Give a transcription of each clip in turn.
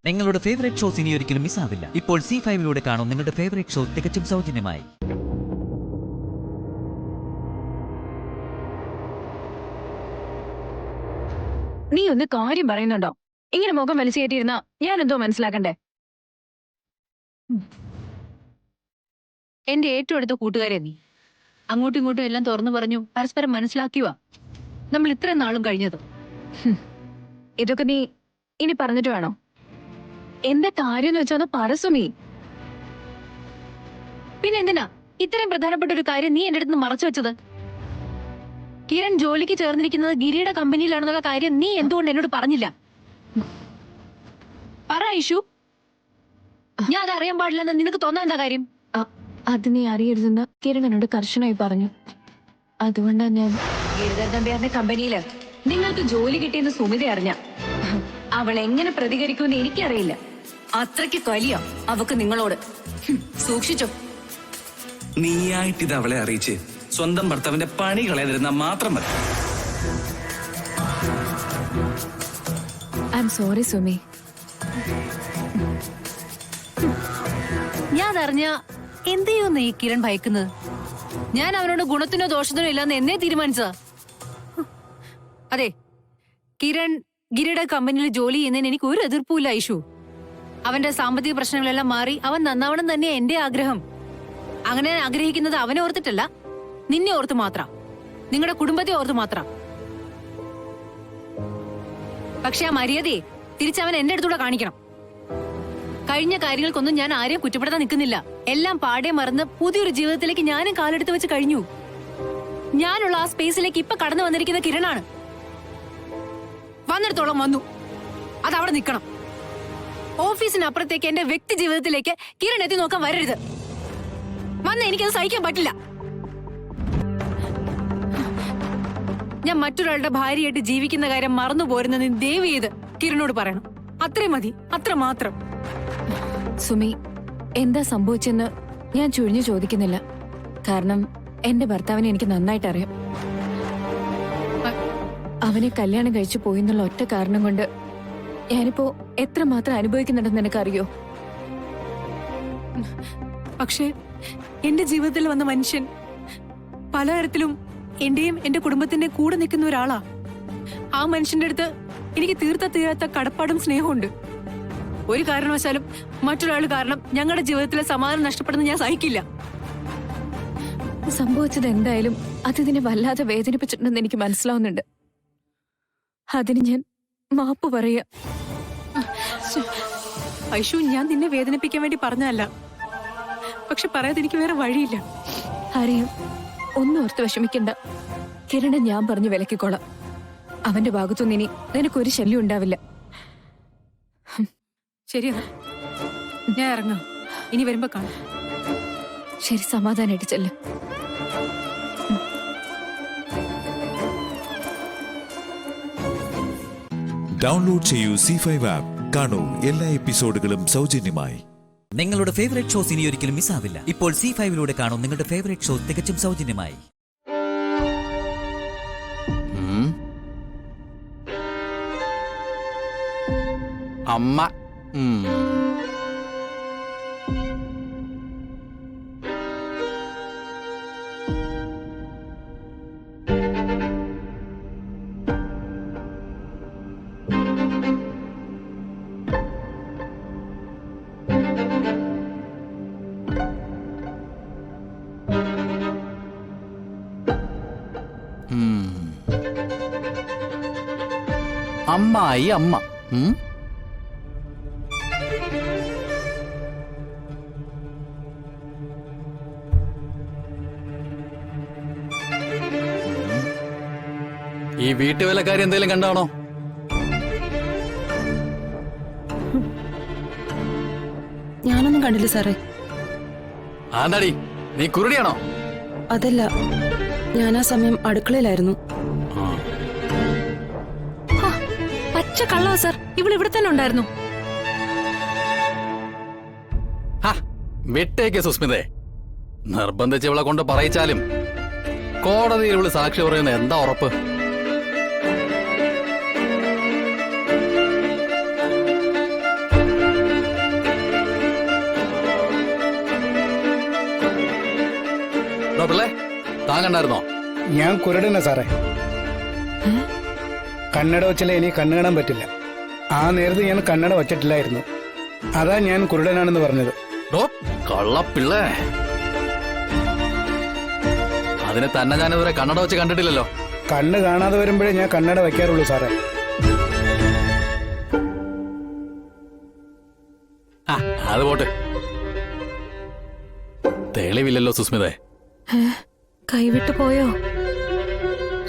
നിങ്ങളുടെ favourite shows ഇനി ഒരിക്കലും മിസ്സാവില്ല. ഇപ്പോൾ C5-ലൂടെ കാണും നിങ്ങളുടെ ഫേവറേറ്റ് ഷോ തികച്ചും സൗജന്യമായി. നീ ഒന്ന് കാര്യം പറയുന്നുണ്ടോ? ഇങ്ങനെ മുഖം വലിച്ചു കയറ്റിയിരുന്ന ഞാൻ എന്തോ മനസ്സിലാക്കണ്ടേ? എന്റെ ഏറ്റവും അടുത്ത കൂട്ടുകാരെ നീ. അങ്ങോട്ടും ഇങ്ങോട്ടും എല്ലാം തുറന്നു പറഞ്ഞു പരസ്പരം മനസ്സിലാക്കിയുവാ നമ്മൾ ഇത്രയും നാളും കഴിഞ്ഞത്. ഇതൊക്കെ നീ ഇനി പറഞ്ഞിട്ട് വേണോ? എന്താ കാര്യം എന്ന് വെച്ചാൽ പറ സുമി. പിന്നെ എന്തിനാ ഇത്രയും പ്രധാനപ്പെട്ട ഒരു കാര്യം നീ എന്റെ അടുത്ത് മറച്ചു വെച്ചത്? കിരൺ ജോലിക്ക് ചേർന്നിരിക്കുന്നത് ഗിരിയുടെ കമ്പനിയിലാണെന്നുള്ള കാര്യം നീ എന്തുകൊണ്ട് എന്നോട് പറഞ്ഞില്ല? പറ ഐഷു. ഞാൻ അത് അറിയാൻ പാടില്ലെന്ന് നിനക്ക് തോന്നാൻ എന്താ കാര്യം? അത് നീ അറിയരുതെന്ന് കിരൺ എന്നോട് കർശനമായി പറഞ്ഞു. അതുകൊണ്ടാ ഞാൻ ഗിരിധർ നമ്പ്യാറിന്റെ കമ്പനിയില് നിങ്ങൾക്ക് ജോലി കിട്ടിയെന്ന് സുമിത അറിഞ്ഞ അവൾ എങ്ങനെ പ്രതികരിക്കുമെന്ന് എനിക്കറിയില്ല. അത്രയ്ക്ക് കലിയോ അവക്ക് നിങ്ങളോട്. സൂക്ഷിച്ചോ. നീയായിട്ടിത് അവളെ അറിയിച്ച് സ്വന്തം ഭർത്താവിന്റെ പണി കളയാതിരുന്ന മാത്രം മതി. I am sorry Sumi. ഞാൻ അറിഞ്ഞ എന്ത് ചെയ്യുമെന്ന് ഈ കിരൺ ഭയക്കുന്നത്? ഞാൻ അവനോട് ഗുണത്തിനോ ദോഷത്തിനോ ഇല്ലാന്ന് എന്നെ തീരുമാനിച്ചതാ. അതെ, കിരൺ ഗിരിയുടെ കമ്പനിയിൽ ജോലി ചെയ്യുന്നതിന് എനിക്ക് ഒരു എതിർപ്പുമില്ല ഐഷു. അവന്റെ സാമ്പത്തിക പ്രശ്നങ്ങളെല്ലാം മാറി അവൻ നന്നാവണം തന്നെ എന്റെ ആഗ്രഹം. അങ്ങനെ ആഗ്രഹിക്കുന്നത് അവനെ ഓർത്തിട്ടല്ല, നിന്നെ ഓർത്ത് മാത്രം, നിങ്ങളുടെ കുടുംബത്തെ ഓർത്ത് മാത്രം. പക്ഷെ ആ മര്യാദയെ തിരിച്ചവൻ എന്റെ അടുത്തൂടെ കാണിക്കണം. കഴിഞ്ഞ കാര്യങ്ങൾക്കൊന്നും ഞാൻ ആരെയും കുറ്റപ്പെടുത്താൻ നിൽക്കുന്നില്ല. എല്ലാം പാടെ മറന്ന് പുതിയൊരു ജീവിതത്തിലേക്ക് ഞാനും കാലെടുത്ത് വെച്ച് കഴിഞ്ഞു. ഞാനുള്ള ആ സ്പേസിലേക്ക് ഇപ്പൊ കടന്നു വന്നിരിക്കുന്ന കിരണാണ്. വന്നിടത്തോളം വന്നു, അതവിടെ നിൽക്കണം. ഓഫീസിനപ്പുറത്തേക്ക് എന്റെ വ്യക്തി ജീവിതത്തിലേക്ക് കിരൺ എത്തി നോക്കാൻ വരരുത്. വന്ന് എനിക്കത് സഹിക്കാൻ പറ്റില്ല. ഞാൻ മറ്റൊരാളുടെ ഭാര്യയായിട്ട് ജീവിക്കുന്ന കാര്യം മറന്നു പോരുന്നത് ദയവ് ചെയ്ത് കിരണോട് പറയണം. അത്രയും മതി, അത്ര മാത്രം. സുമി, എന്താ സംഭവിച്ചെന്ന് ഞാൻ ചുഴിഞ്ഞു ചോദിക്കുന്നില്ല. കാരണം എന്റെ ഭർത്താവിനെ എനിക്ക് നന്നായിട്ട് അറിയാം. അവനെ കല്യാണം കഴിച്ചു പോയി എന്നുള്ള ഒറ്റ കാരണം കൊണ്ട് ഞാനിപ്പോ എത്രമാത്രം അനുഭവിക്കുന്നുണ്ടെന്ന് നിനക്കറിയോ? പക്ഷേ എന്റെ ജീവിതത്തിൽ വന്ന മനുഷ്യൻ പലതരത്തിലും എന്റെയും എന്റെ കുടുംബത്തിന്റെ കൂടെ നിൽക്കുന്ന ഒരാളാ. ആ മനുഷ്യന്റെ അടുത്ത് എനിക്ക് തീരാത്ത കടപ്പാടും സ്നേഹമുണ്ട്. ഒരു കാരണവശാലും മറ്റൊരാൾ കാരണം ഞങ്ങളുടെ ജീവിതത്തിലെ സമാധാനം നഷ്ടപ്പെടുന്നത് ഞാൻ സഹിക്കില്ല. സംഭവിച്ചത് എന്തായാലും അതിനെ വല്ലാതെ വേദനിപ്പിച്ചിട്ടുണ്ടെന്ന് എനിക്ക് മനസ്സിലാവുന്നുണ്ട്. അതിന് ഞാൻ മാപ്പ് പറയാ. ഐഷു, ഞാൻ നിന്നെ വേദനിപ്പിക്കാൻ വേണ്ടി പറഞ്ഞതല്ല. പക്ഷെ പറയാതെ എനിക്ക് വേറെ വഴിയില്ല. അറിയാം, ഒന്നും ഓർത്ത് വിഷമിക്കണ്ട. കിരണെ ഞാൻ പറഞ്ഞു വിലക്കിക്കോളാം. അവന്റെ ഭാഗത്തുനിന്ന് ഇനി നിനക്കൊരു ശല്യം ഉണ്ടാവില്ല. ശരിയാ, ഞാൻ ഇറങ്ങാം. ഇനി വരുമ്പോ കാണാം. ശരി, സമാധാനായിട്ട് ചെല്ല്. ഡൗൺലോഡ് ചെയ്യൂ C5 ആപ്പ്. കാണൂ എല്ലാ എപ്പിസോഡുകളും സൗജന്യമായി. നിങ്ങളുടെ ഫേവറേറ്റ് ഷോസ് ഇനി ഒരിക്കലും മിസ്സാവില്ല. ഇപ്പോൾ C5-ലൂടെ കാണും നിങ്ങളുടെ ഫേവറേറ്റ് ഷോ തികച്ചും സൗജന്യമായി. അമ്മ അമ്മായി അമ്മ. ഈ വീട്ടുവേലക്കാരി എന്തെങ്കിലും കണ്ടാണോ? ഞാനൊന്നും കണ്ടില്ല സാറേ. ആന്താടി, നീ കുരുടിയാണോ? അതല്ല, ഞാൻ ആ സമയം അടുക്കളയിലായിരുന്നു. പച്ച കള്ളവാ സാർ, ഇവിടെ തന്നെ ഉണ്ടായിരുന്നു. വിട്ടേക്ക് സുസ്മിതേ. നിർബന്ധിച്ച് ഇവളെ കൊണ്ട് പറയിച്ചാലും കോടതിയിൽ ഇവള് സാക്ഷി പറയുന്ന എന്താ ഉറപ്പ്? താൻ കണ്ടായിരുന്നോ? ഞാൻ കുരുടനാ സാറേ. കണ്ണട വെച്ചാലേ ഇനി കണ്ണു കാണാൻ പറ്റില്ല. ആ നേരത്ത് ഞാൻ കണ്ണട വച്ചിട്ടില്ലായിരുന്നു. അതാ ഞാൻ കുരുടനാണെന്ന് പറഞ്ഞത്. ഡോ കള്ളപ്പിള്ളേ, അതിനെ തന്നെ ഞാനിതുവരെ കണ്ണട വെച്ച് കണ്ടിട്ടില്ലല്ലോ. കണ്ണ് കാണാതെ വരുമ്പോഴേ ഞാൻ കണ്ണട വയ്ക്കാറുള്ളൂ സാറേ. അത് പോട്ടെ, തെളിവില്ലല്ലോ സുസ്മിതേ. കൈവിട്ടു പോയോ?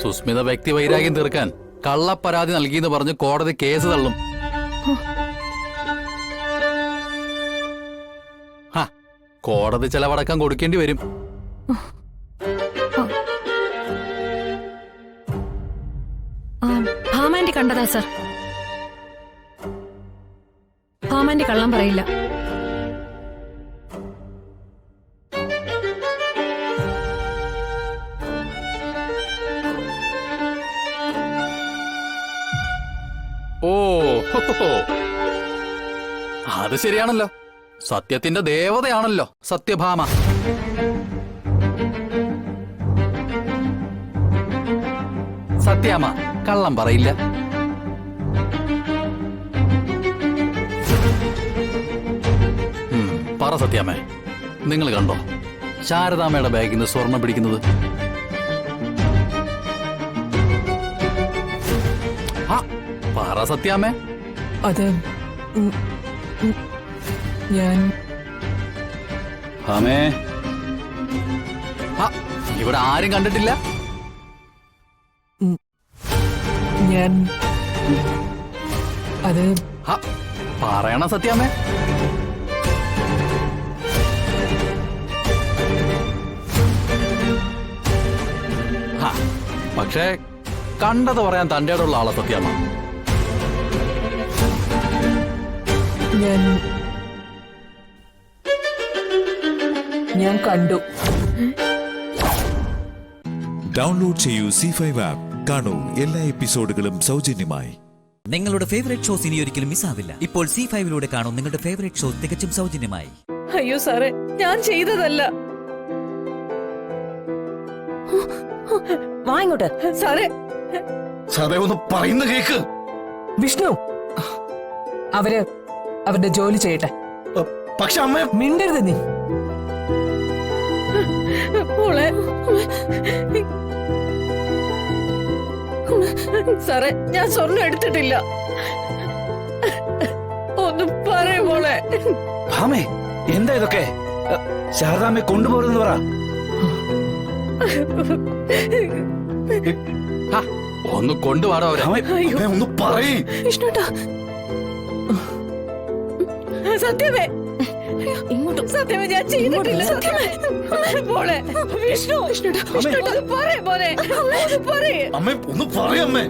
സുസ്മിത വ്യക്തി വൈരാഗ്യം തീർക്കാൻ കള്ളപ്പരാതി നൽകിയെന്ന് പറഞ്ഞ് കോടതി കേസ് തള്ളും. കോടതി ചെലവടക്കം കൊടുക്കേണ്ടി വരും. ഭാമാൻഡി കണ്ടതാ സർ. ഭാമാൻഡി കള്ളം പറയില്ല. ഓ ഹോ, ഹോ. അത് ശരിയാണല്ലോ, സത്യത്തിന്റെ ദേവതയാണല്ലോ സത്യഭാമ. സത്യാമ്മ കള്ളം പറയില്ല. പറ സത്യാമ്മേ, നിങ്ങൾ കണ്ടോ ശാരദാമ്മയുടെ ബാഗിൽ നിന്ന് സ്വർണം പിടിക്കുന്നത്? പറ സത്യാമ്മേ. അത് ഞാൻ ഇവിടെ ആരും കണ്ടിട്ടില്ല. ഞാൻ അത് പറയണ സത്യാമ്മേ. പക്ഷേ കണ്ടത് പറയാൻ തന്റെ ഉള്ള ആളെ സത്യാമ്മ. ഞാൻ കണ്ടു. ഡൗൺലോഡ് ചെയ്യൂ C5 ആപ്പ്. കാണൂ എല്ലാ എപ്പിസോഡുകളും സൗജന്യമായി. നിങ്ങളുടെ ഫേവറേറ്റ് ഷോസ് ഇനി ഒരിക്കലും മിസ്സാവില്ല. ഇപ്പോൾ C5 കാണൂ നിങ്ങളുടെ ഫേവറേറ്റ് ഷോ തികച്ചും സൗജന്യമായി. അയ്യോ സാറേ, ഞാൻ ചെയ്തതല്ല. വാ ഇങ്ങോട്ട്. സാറേ ഒന്ന് പറയുന്ന കേക്ക്. വിഷ്ണു, അവരുടെ ജോലി ചെയ്യട്ടെ. പക്ഷെ അമ്മ മിണ്ടരുത് നീ. സാറേ, ഞാൻ സ്വർണ്ണം എടുത്തിട്ടില്ല. ഒന്ന് പറയും മോളെ. ഭാമേ, എന്താ ഇതൊക്കെ? ശാരദാമ്മയെ കൊണ്ടുപോകുന്നു പറ. ഒന്ന് കൊണ്ടുപാടോ അവരെ. ഒന്ന് പറയേ. വിഷ്ണുട്ടാ, സത്യമേ, ഇങ്ങോട്ടും. സത്യമേ, ഞാൻ ചെയ്തിട്ടില്ല. സത്യമേ മോളെ. വിഷ്ണു, വിഷ്ണുട്ടാ പറയേ മോനെ, ഒന്ന് പറയേ. അമ്മേ ഒന്ന് പറയമ്മേ.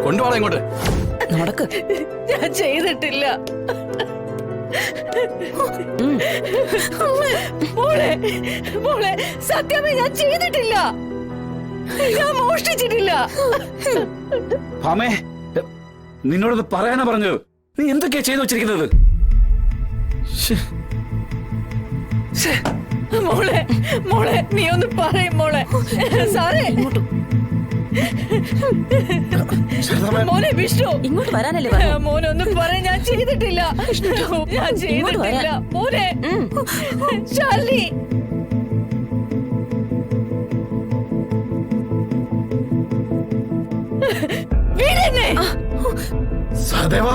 കൊണ്ടുപാടാ ഇങ്ങോട്ട്. നടക്ക്. ഞാൻ ചെയ്തിട്ടില്ല. മോളെ, മോളെ, സത്യമേ, ഞാൻ ചെയ്തിട്ടില്ല. ഞാൻ മോഷ്ടിച്ചിട്ടില്ല. ഭാമേ, നിന്നോടൊന്ന് പറയാനാ പറഞ്ഞു. നീ എന്തൊക്കെയാ ചെയ്തു വെച്ചിരിക്കുന്നത്? മോളെ, മോളെ, നീ ഒന്ന് പറയും മോളെ. സാറേ, മോനെ വിഷ്ണു, ഇങ്ങോട്ട് വരാനല്ലേ പറഞ്ഞു? മോനെ ഒന്ന് പറയാൻ. ഞാൻ ചെയ്തിട്ടില്ല. ഞാൻ ചെയ്തിട്ടില്ല മോനെ. ശാലിനി, വീടെന്നെ. സഹദേവ,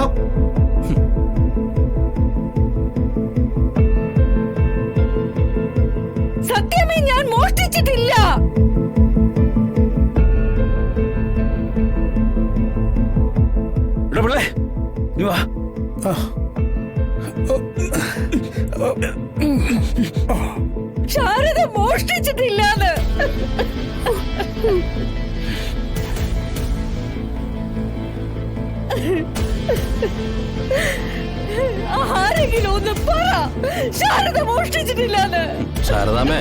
സത്യമേ, ഞാൻ മോഷ്ടിച്ചിട്ടില്ല. നീ വാ. ശാരദ മോഷ്ടിച്ചിട്ടില്ലാന്ന്. ആരെങ്കിലും ഒന്ന് പറ, ശാരദ മോഷ്ടിച്ചിട്ടില്ലാന്ന്. ശാരദാമ്മേ,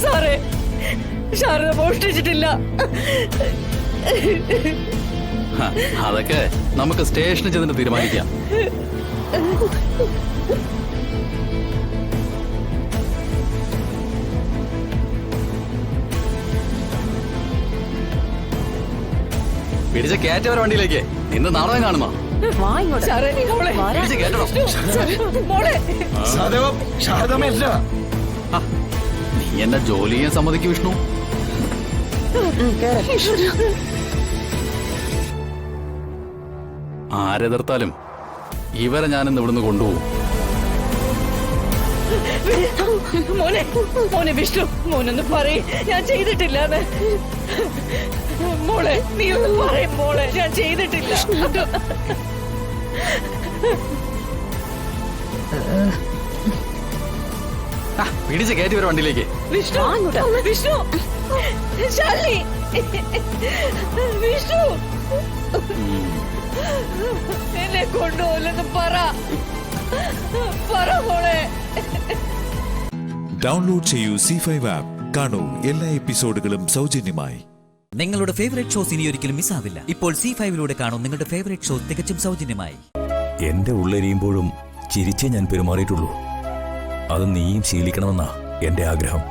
സാറേ, ശാരദ മോഷ്ടിച്ചിട്ടില്ല. അതൊക്കെ നമുക്ക് സ്റ്റേഷനിൽ ചെന്നിട്ട് തീരുമാനിക്കാം. പിടിച്ച കയറ്റവരെ വണ്ടിയിലേക്ക് ഇന്ന് നാടകം കാണുന്നോ? ശരണി മോളെ പിടിച്ച് കയറ്റണം. മോളെ സഹദേവ ശാരദാമ്മയല്ല. നീ എന്നെ ജോലി ചെയ്യാൻ സമ്മതിക്കും വിഷ്ണു? ആരെതിർത്താലും ഇവരെ ഞാനിന്ന് ഇവിടുന്ന് കൊണ്ടുപോകും. മോനെ മോനെ വിഷ്ണു മോനൊന്ന് പറയും ഞാൻ ചെയ്തിട്ടില്ലാന്ന്. മോളെ നീ ഒന്ന് പറയും മോളെ ഞാൻ ചെയ്തിട്ടില്ല. പിടിച്ച് കയറ്റിവരെ വണ്ടിയിലേക്ക്. വിഷ്ണു വിഷ്ണു ശാലിനി വിഷ്ണു എന്നെ കൊണ്ടുപോലെന്ന് പറ മോളെ. ഡൗൺലോഡ് ചെയ്യൂ C5 ആപ്പ്. കാണൂ എല്ലാ എപ്പിസോഡുകളും സൗജന്യമായി. നിങ്ങളുടെ ഫേവറേറ്റ് ഷോസ് ഇനി ഒരിക്കലും മിസ്സാവില്ല. ഇപ്പോൾ C5 കാണൂ നിങ്ങളുടെ ഫേവറേറ്റ് ഷോ തികച്ചും സൗജന്യമായി. എന്റെ ഉള്ളെരിയുമ്പോഴും ചിരിച്ചേ ഞാൻ പെരുമാറിയിട്ടുള്ളൂ. അത് നീയും ശീലിക്കണമെന്നാ എന്റെ ആഗ്രഹം.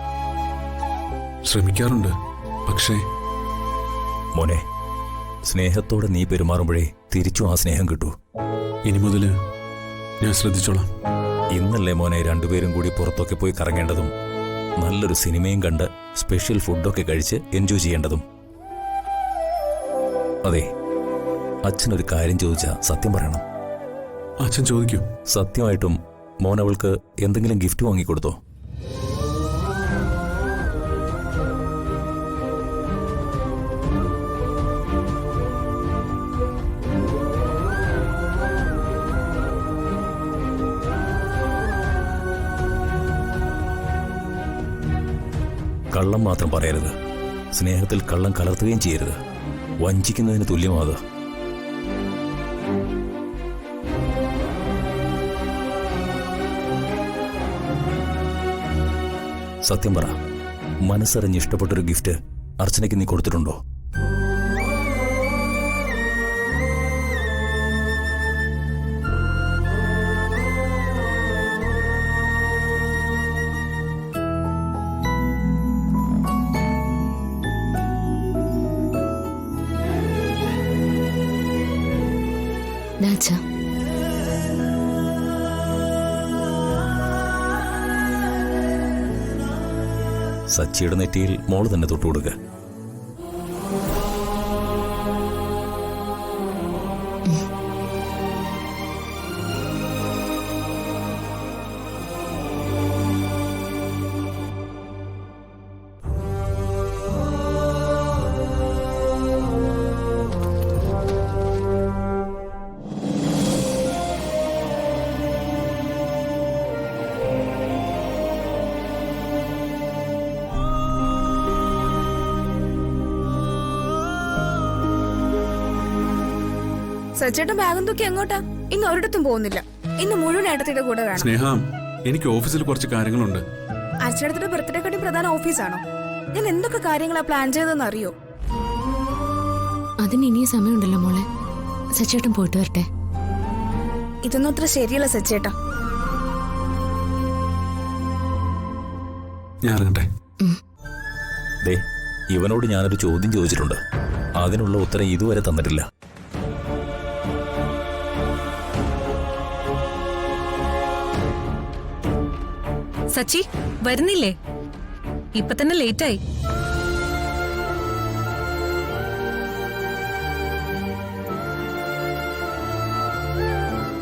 ശ്രമിക്കാറുണ്ട്, പക്ഷേ മോനെ, സ്നേഹത്തോടെ നീ പെരുമാറുമ്പോഴേ തിരിച്ചും ആ സ്നേഹം കിട്ടൂ. ഇനി മുതല് ഞാൻ ശ്രദ്ധിച്ചോളാം. ഇന്നല്ലേ മോനെ രണ്ടുപേരും കൂടി പുറത്തൊക്കെ പോയി കറങ്ങേണ്ടതും നല്ലൊരു സിനിമയും കണ്ട് സ്പെഷ്യൽ ഫുഡൊക്കെ കഴിച്ച് എൻജോയ് ചെയ്യേണ്ടതും. അതെ, അച്ഛനൊരു കാര്യം ചോദിച്ചാ സത്യം പറയണം. അച്ഛൻ ചോദിക്കൂ. സത്യമായിട്ടും മോൻ അവൾക്ക് എന്തെങ്കിലും ഗിഫ്റ്റ് വാങ്ങിക്കൊടുത്തോ? കള്ളം മാത്രം പറയരുത്. സ്നേഹത്തിൽ കള്ളം കലർത്തുകയും ചെയ്യരുത്. വഞ്ചിക്കുന്നതിന് തുല്യമാത്. സത്യം പറ, മനസ്സറിഞ്ഞ് ഇഷ്ടപ്പെട്ടൊരു ഗിഫ്റ്റ് അർച്ചനയ്ക്ക് നീ കൊടുത്തിട്ടുണ്ടോ? സച്ചിയുടെ നെറ്റിയിൽ മോള് തന്നെ തൊട്ടുകൊടുക്കുക. സച്ചേട്ടൻ ബാഗും തൂക്കി എങ്ങോട്ടാ? ഇന്ന് ഒരിടത്തും പോകുന്നില്ല. ഇന്ന് മുഴുവൻ ഏട്ടത്തിന്റെ കൂടെ കാണാം. സ്നേഹ, എനിക്ക് ഓഫീസിൽ കുറച്ച് കാര്യങ്ങളുണ്ട്. അച്ഛനടുത്തിന്റെ ബർത്ത്ഡേ കാട്ടി പ്രധാന ഓഫീസാണോ? ഞാൻ എന്തൊക്കെ കാര്യങ്ങളാ പ്ലാൻ ചെയ്തതെന്ന് അറിയോ? അതിന് ഇനിയും സമയമുണ്ടല്ലോ മോളെ. സച്ചേട്ടൻ പോയിട്ട് വരട്ടെ. ഇതൊന്നും അത്ര ശരിയല്ല സച്ചേട്ടാ. ഞാൻ ഇറങ്ങട്ടെ. ദേ, ഇവനോട് ഞാനൊരു ചോദ്യം ചോദിച്ചിട്ടുണ്ട്. അതിനുള്ള ഉത്തരം ഇതുവരെ തന്നിട്ടില്ല. സച്ചി വരുന്നില്ലേ? ഇപ്പൊ തന്നെ ലേറ്റായി.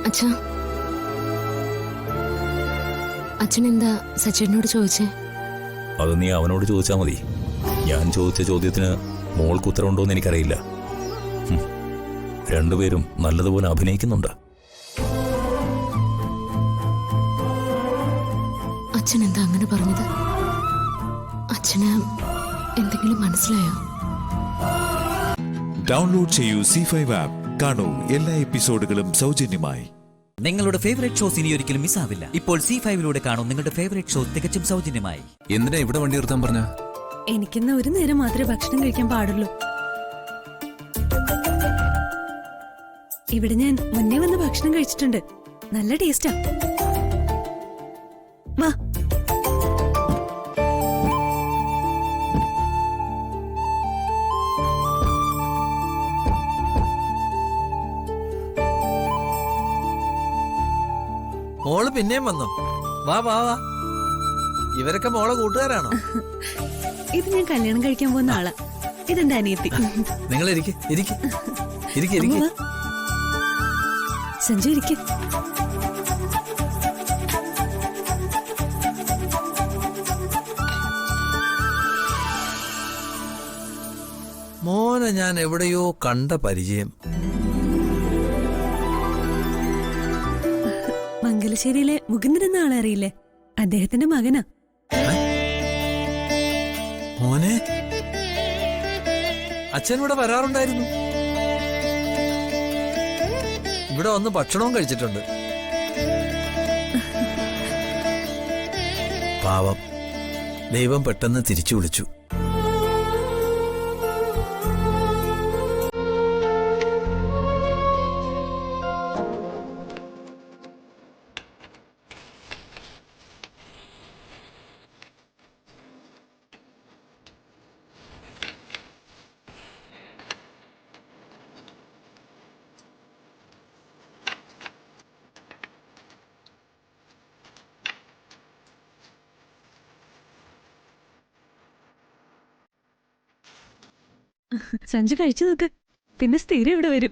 അച്ഛാ, അച്ഛനെന്താ സച്ചേട്ടനോട് ചോദിച്ചേ? അത് നീ അവനോട് ചോദിച്ചാ മതി. ഞാൻ ചോദിച്ച ചോദ്യത്തിന് മോൾക്ക് ഉത്തരവുണ്ടോന്ന് എനിക്കറിയില്ല. രണ്ടുപേരും നല്ലതുപോലെ അഭിനയിക്കുന്നുണ്ട്. അച്ഛൻ എന്താ അങ്ങനെ പറഞ്ഞത്? അച്ഛന് എന്തെങ്കിലും മനസ്സിലായോ? ഡൗൺലോഡ് ചെയ്യൂ C5 ആപ്പ്. കാണൂ എല്ലാ എപ്പിസോഡുകളും സൗജന്യമായി. നിങ്ങളുടെ ഫേവറേറ്റ് ഷോസ് ഇനി ഒരിക്കലും മിസ്സാവില്ല. ഇപ്പോൾ C5 കാണൂ നിങ്ങളുടെ ഫേവറേറ്റ് ഷോ തികച്ചും സൗജന്യമായി. എന്തിനാ ഇവിടെ വണ്ടി നിർത്താൻ പറഞ്ഞ? എനിക്കിന്ന് ഒരു നേരം മാത്രമേ ഭക്ഷണം കഴിക്കാൻ പാടുള്ളൂ. ഇവിടെ ഞാൻ മുന്നേ വന്ന് ഭക്ഷണം കഴിച്ചിട്ടുണ്ട്. നല്ല ടേസ്റ്റാ. വാ. മോള് പിന്നെയും വന്നോ? വാ വാ വാ. ഇവരൊക്കെ മോളെ കൂട്ടുകാരാണോ? ഇത് ഞാൻ കല്യാണം കഴിക്കാൻ പോകുന്ന ആളാ. ഇതെന്റെ അനിയത്തി. നിങ്ങൾ ഇരിക്ക് ഇരിക്ക് ഇരിക്ക് ഇരിക്ക്. സഞ്ജു ഇരിക്ക്. മോനെ ഞാൻ എവിടെയോ കണ്ട പരിചയം. മംഗലശ്ശേരിയിലെ മുകുന്ദൻ എന്ന ആളെ അറിയില്ലേ? അദ്ദേഹത്തിന്റെ മകനാ. മോനെ അച്ഛൻ ഇവിടെ വരാറുണ്ടായിരുന്നു. ഇവിടെ വന്ന് ഭക്ഷണവും കഴിച്ചിട്ടുണ്ട്. പാവം, ദൈവം പെട്ടെന്ന് തിരിച്ചു വിളിച്ചു. സഞ്ജു കഴിച്ചു നോക്ക്, പിന്നെ സ്ഥിരം ഇവിടെ വരും.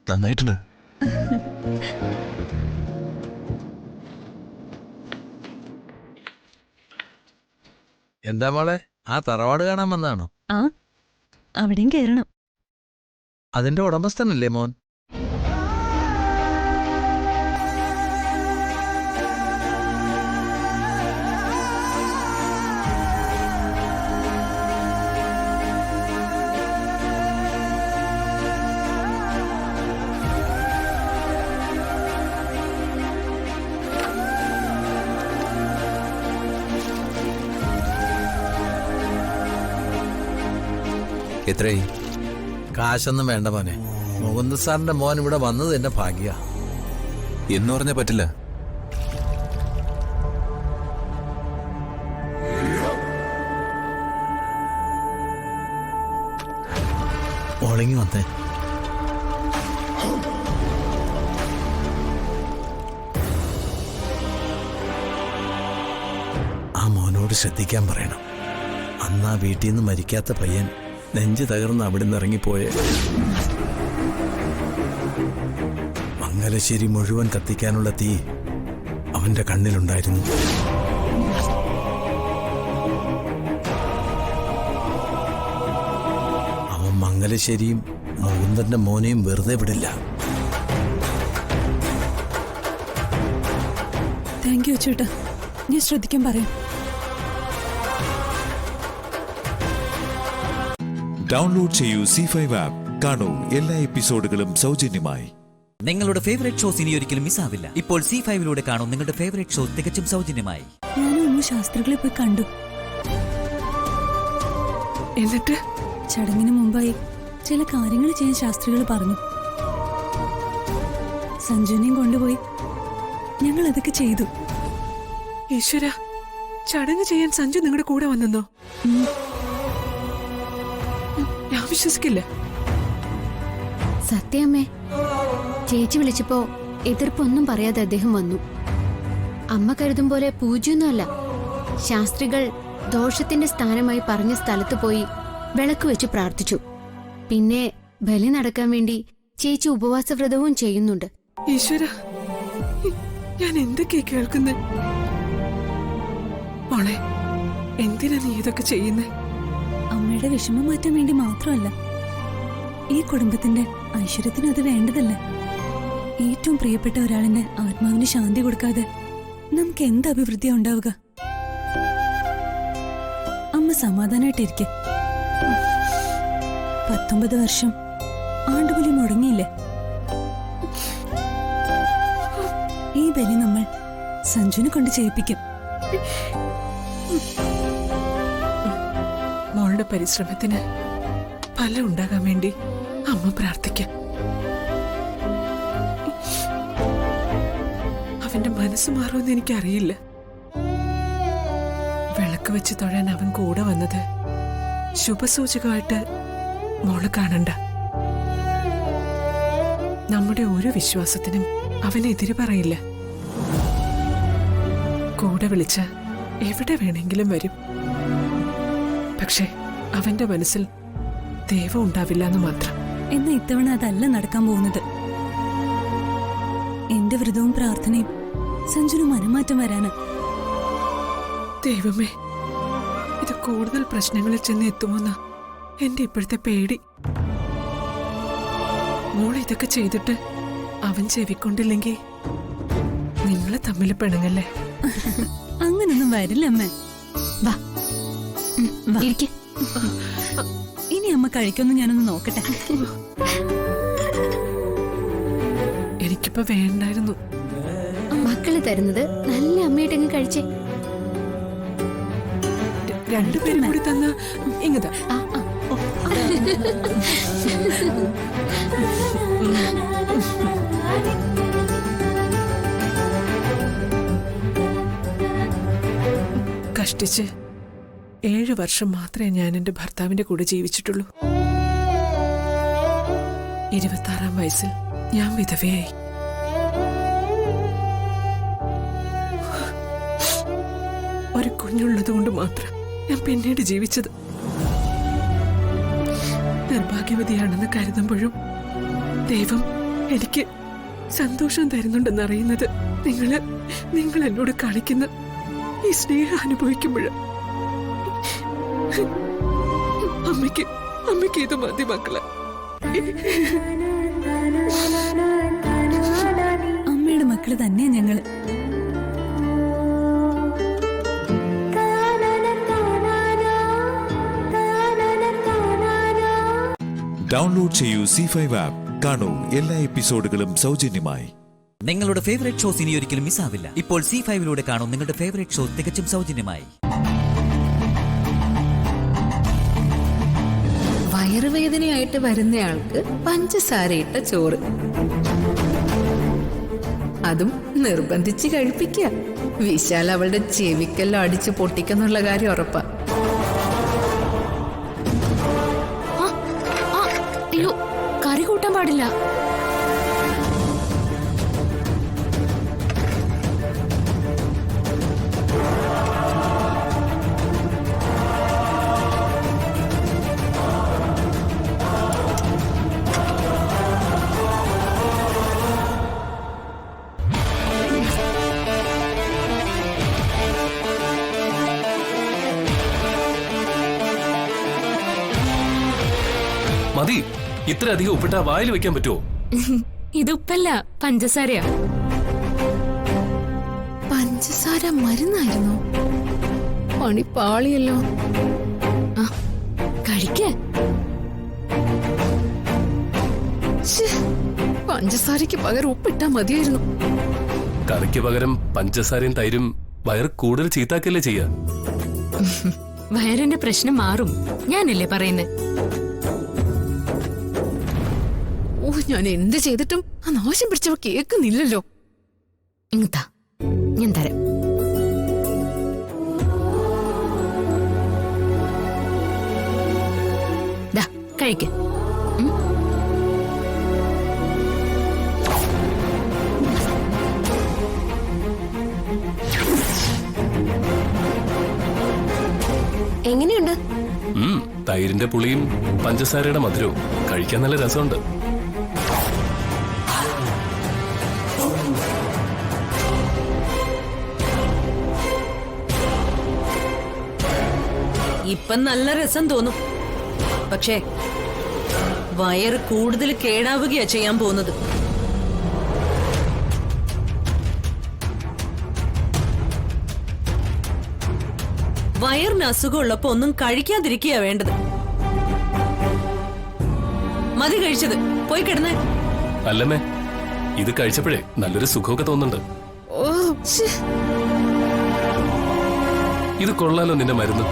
നന്നായിട്ടുണ്ട്. എന്താ മോളെ, ആ തറവാട് കാണാൻ വന്നാണോ? ആ, അവിടെയും കയറണം. അതിന്റെ ഉടമസ്ഥനല്ലേ മോൻ? എത്രയായി? കാശൊന്നും വേണ്ട മോനെ. മുകുന്ദ സാറിന്റെ മോൻ ഇവിടെ വന്നത് എന്റെ ഭാഗ്യ. എന്ന് പറഞ്ഞാൽ പറ്റില്ല. മോളിങ്ങി വന്നേ. ആ മോനോട് ശ്രദ്ധിക്കാൻ പറയണം. അന്ന് ആ വീട്ടിൽ നിന്ന് മരിക്കാത്ത പയ്യൻ നെഞ്ച് തകർന്ന് അവിടെ നിന്ന് ഇറങ്ങിപ്പോയെ. മംഗലശ്ശേരി മുഴുവൻ കത്തിക്കാനുള്ള തീ അവന്റെ കണ്ണിലുണ്ടായിരുന്നു. അവൻ മംഗലശ്ശേരിയും മുകുന്ദന്റെ മോനെയും വെറുതെ വിടില്ല. താങ്ക് യു ചേട്ടാ, ഞാൻ ശ്രദ്ധിക്കാൻ പറയാം. ഡൗൺലോഡ് ചെയ്യൂ C5 ആപ്പ്. കാണൂ എല്ലാ എപ്പിസോഡുകളും സൗജന്യമായി. നിങ്ങളുടെ ഫേവറേറ്റ് ഷോസ് ഇനി ഒരിക്കലും മിസ്സാവില്ല. ഇപ്പോൾ C5 കാണൂ നിങ്ങളുടെ ഫേവറേറ്റ് ഷോ തികച്ചും സൗജന്യമായി. ഞാനും ഒന്ന് ശാസ്ത്രികളെ പോയി കണ്ടു. എന്നിട്ട് ചടങ്ങിന് മുമ്പായി ചില കാര്യങ്ങൾ ചെയ്യാൻ ശാസ്ത്രികൾ പറഞ്ഞു. സഞ്ജുവിനെയും കൊണ്ടുപോയി ഞങ്ങൾ അതൊക്കെ ചെയ്തു. ഈശ്വര, ചടങ്ങ് ചെയ്യാൻ സഞ്ജു നിങ്ങളുടെ കൂടെ വന്നെന്നോ? ഞാൻ വിശ്വസിക്കില്ല. സത്യമേ, ചേച്ചി വിളിച്ചപ്പോ എതിർപ്പൊന്നും പറയാതെ അദ്ദേഹം വന്നു. അമ്മ കരുതും പോലെ പൂജ്യമൊന്നുമല്ല. ശാസ്ത്രികൾ ദോഷത്തിന്റെ സ്ഥാനമായി പറഞ്ഞ സ്ഥലത്ത് പോയി വിളക്ക് വെച്ച് പ്രാർത്ഥിച്ചു. പിന്നെ ബലി നടക്കാൻ വേണ്ടി ചേച്ചി ഉപവാസവ്രതവും ചെയ്യുന്നുണ്ട്. ഈശ്വര, ഞാൻ എന്തൊക്കെയാ കേൾക്കുന്നത്? മോളെ, എന്തിനാ നീ ഇതൊക്കെ ചെയ്യുന്നേ? അമ്മയുടെ വിഷമം മാറ്റാൻ വേണ്ടി മാത്രമല്ല, ഈ കുടുംബത്തിന്റെ ഐശ്വര്യത്തിന് അത് വേണ്ടതല്ലേ. ഏറ്റവും പ്രിയപ്പെട്ട ഒരാളിന്റെ ആത്മാവിന് ശാന്തി കൊടുക്കാതെ നമുക്ക് എന്ത് അഭിവൃദ്ധിയാ ഉണ്ടാവുക? അമ്മ സമാധാനായിട്ടിരിക്കെ. 19 വർഷം ആണ്ടുബലി മുടങ്ങിയില്ലേ? ഈ ബലി നമ്മൾ സഞ്ജുവിനെ കൊണ്ട് ചെയ്യിപ്പിക്കും. മോളുടെ പരിശ്രമത്തിന് ഫലം ഉണ്ടാകാൻ വേണ്ടി അമ്മ പ്രാർത്ഥിക്കാം. അവന്റെ മനസ്സ് മാറുമെന്ന് എനിക്കറിയില്ല. വിളക്ക് വെച്ച് തൊഴാൻ അവൻ കൂടെ വന്നത് ശുഭസൂചകമായിട്ട് മോള് കാണണ്ട. നമ്മുടെ ഒരു വിശ്വാസത്തിനും അവനെതിര് പറയില്ല. കൂടെ വിളിച്ച എവിടെ വേണമെങ്കിലും വരും. പക്ഷെ അവന്റെ മനസ്സിൽ ദൈവം ഉണ്ടാവില്ല എന്ന് മാത്രം. എന്നാ ഇത്തവണ അതല്ല നടക്കാൻ പോകുന്നത്. എന്റെ വ്രതവും പ്രാർത്ഥനയും സഞ്ജുന് മനംമാറ്റം വരാന്. ദൈവമേ, ഇത് കൂടുതൽ പ്രശ്നങ്ങളിൽ ചെന്ന് എത്തുമോന്ന എന്റെ ഇപ്പോഴത്തെ പേടി. മോൾ ഇതൊക്കെ ചെയ്തിട്ട് അവൻ ചെവിക്കൊണ്ടില്ലെങ്കിൽ നിങ്ങളെ തമ്മിൽ പിണങ്ങല്ലേ? അങ്ങനൊന്നും വരില്ല അമ്മ. വാ ഇരിക്ക്. ഇനി അമ്മ കഴിക്കൊന്ന് ഞാനൊന്ന് നോക്കട്ടെ. എനിക്കിപ്പോ വേണ്ടായിരുന്നു. മക്കള് തരുന്നത് നല്ല അമ്മയായിട്ടങ്ങ് കഴിച്ചേ. രണ്ടുപേരും കൂടി തന്ന ഇങ്ങതാ. കഷ്ടിച്ച് 7 വർഷം മാത്രമേ ഞാൻ എന്റെ ഭർത്താവിന്റെ കൂടെ ജീവിച്ചിട്ടുള്ളൂ. 26-ാം വയസ്സിൽ ഞാൻ വിധവയായി. ഒരു കുഞ്ഞുള്ളത് കൊണ്ട് മാത്രം ഞാൻ പിന്നീട് ജീവിച്ചത്. നിർഭാഗ്യവതിയാണെന്ന് കരുതുമ്പോഴും ദൈവം എനിക്ക് സന്തോഷം തരുന്നുണ്ടെന്നറിയുന്നത് നിങ്ങൾ എന്നോട് കാണിക്കുന്ന ഈ സ്നേഹം അനുഭവിക്കുമ്പോഴ. അമ്മയ്ക്ക് ഇത് മതി മക്കളെ. അമ്മയുടെ മക്കള് തന്നെയാ ഞങ്ങള്. ഡൗൺലോഡ് ചെയ്യൂ C5 ആപ്പ്. കാണൂ എല്ലാ എപ്പിസോഡുകളും സൗജന്യമായി. നിങ്ങളുടെ ഫേവറേറ്റ് ഷോസ് ഇനി ഒരിക്കലും മിസ്സാവില്ല. ഇപ്പോൾ C5 കാണൂ നിങ്ങളുടെ ഫേവറേറ്റ് ഷോ തികച്ചും സൗജന്യമായി. വയറുവേദനയായിട്ട് വരുന്നയാൾക്ക് പഞ്ചസാരയിട്ട ചോറ്, അതും നിർബന്ധിച്ച് കഴിപ്പിക്കുക. വിശാൽ അവളുടെ ചെവിക്കെല്ലാം അടിച്ച് പൊട്ടിക്കുന്നുള്ള കാര്യം ഉറപ്പാ. അയ്യോ, കറി കൂട്ടാൻ പാടില്ല. മതി, ഇത്ര അധികം ഉപ്പിട്ടാ വായിൽ വെക്കാൻ പറ്റുമോ? ഇത് ഉപ്പല്ല, പഞ്ചസാരയാ. പഞ്ചസാര മരുന്നായിരുന്നു. പണിപ്പാളിയല്ലോ. കഴിക്കേ. പഞ്ചസാരക്ക് പകരം ഉപ്പിട്ടാ മതിയായിരുന്നു. കറിക്ക് പകരം പഞ്ചസാരയും തൈരും വയറ് കൂടുതൽ ചീത്താക്കല്ലേ ചെയ്യാ? വയറിന്റെ പ്രശ്നം മാറും, ഞാനല്ലേ പറയുന്നത്. ഓ, ഞാൻ എന്ത് ചെയ്തിട്ടും ആ നാശം പിടിച്ചവ കേൾക്കുന്നില്ലല്ലോ. ഇങ്ങത്താ, ഞാൻ തരാം. ദാ കഴിക്ക. എങ്ങനെയുണ്ട്? തൈരിന്റെ പുളിയും പഞ്ചസാരയുടെ മധുരവും കഴിക്കാൻ നല്ല രസമുണ്ട്. ഇപ്പം നല്ല രസം തോന്നും. പക്ഷേ വയറ് കൂടുതൽ കേടാവുകയാ ചെയ്യാൻ പോകുന്നത്. വയറിന് അസുഖമുള്ളപ്പോ ഒന്നും കഴിക്കാതിരിക്കുക വേണ്ടത്. മതി കഴിച്ചത്, പോയി കിടന്നേ. അല്ലമ്മേ, ഇത് കഴിച്ചപ്പോഴേ നല്ലൊരു സുഖമൊക്കെ തോന്നുന്നുണ്ട്. ഇത് കൊള്ളാലോ നിന്റെ മരുന്ന്.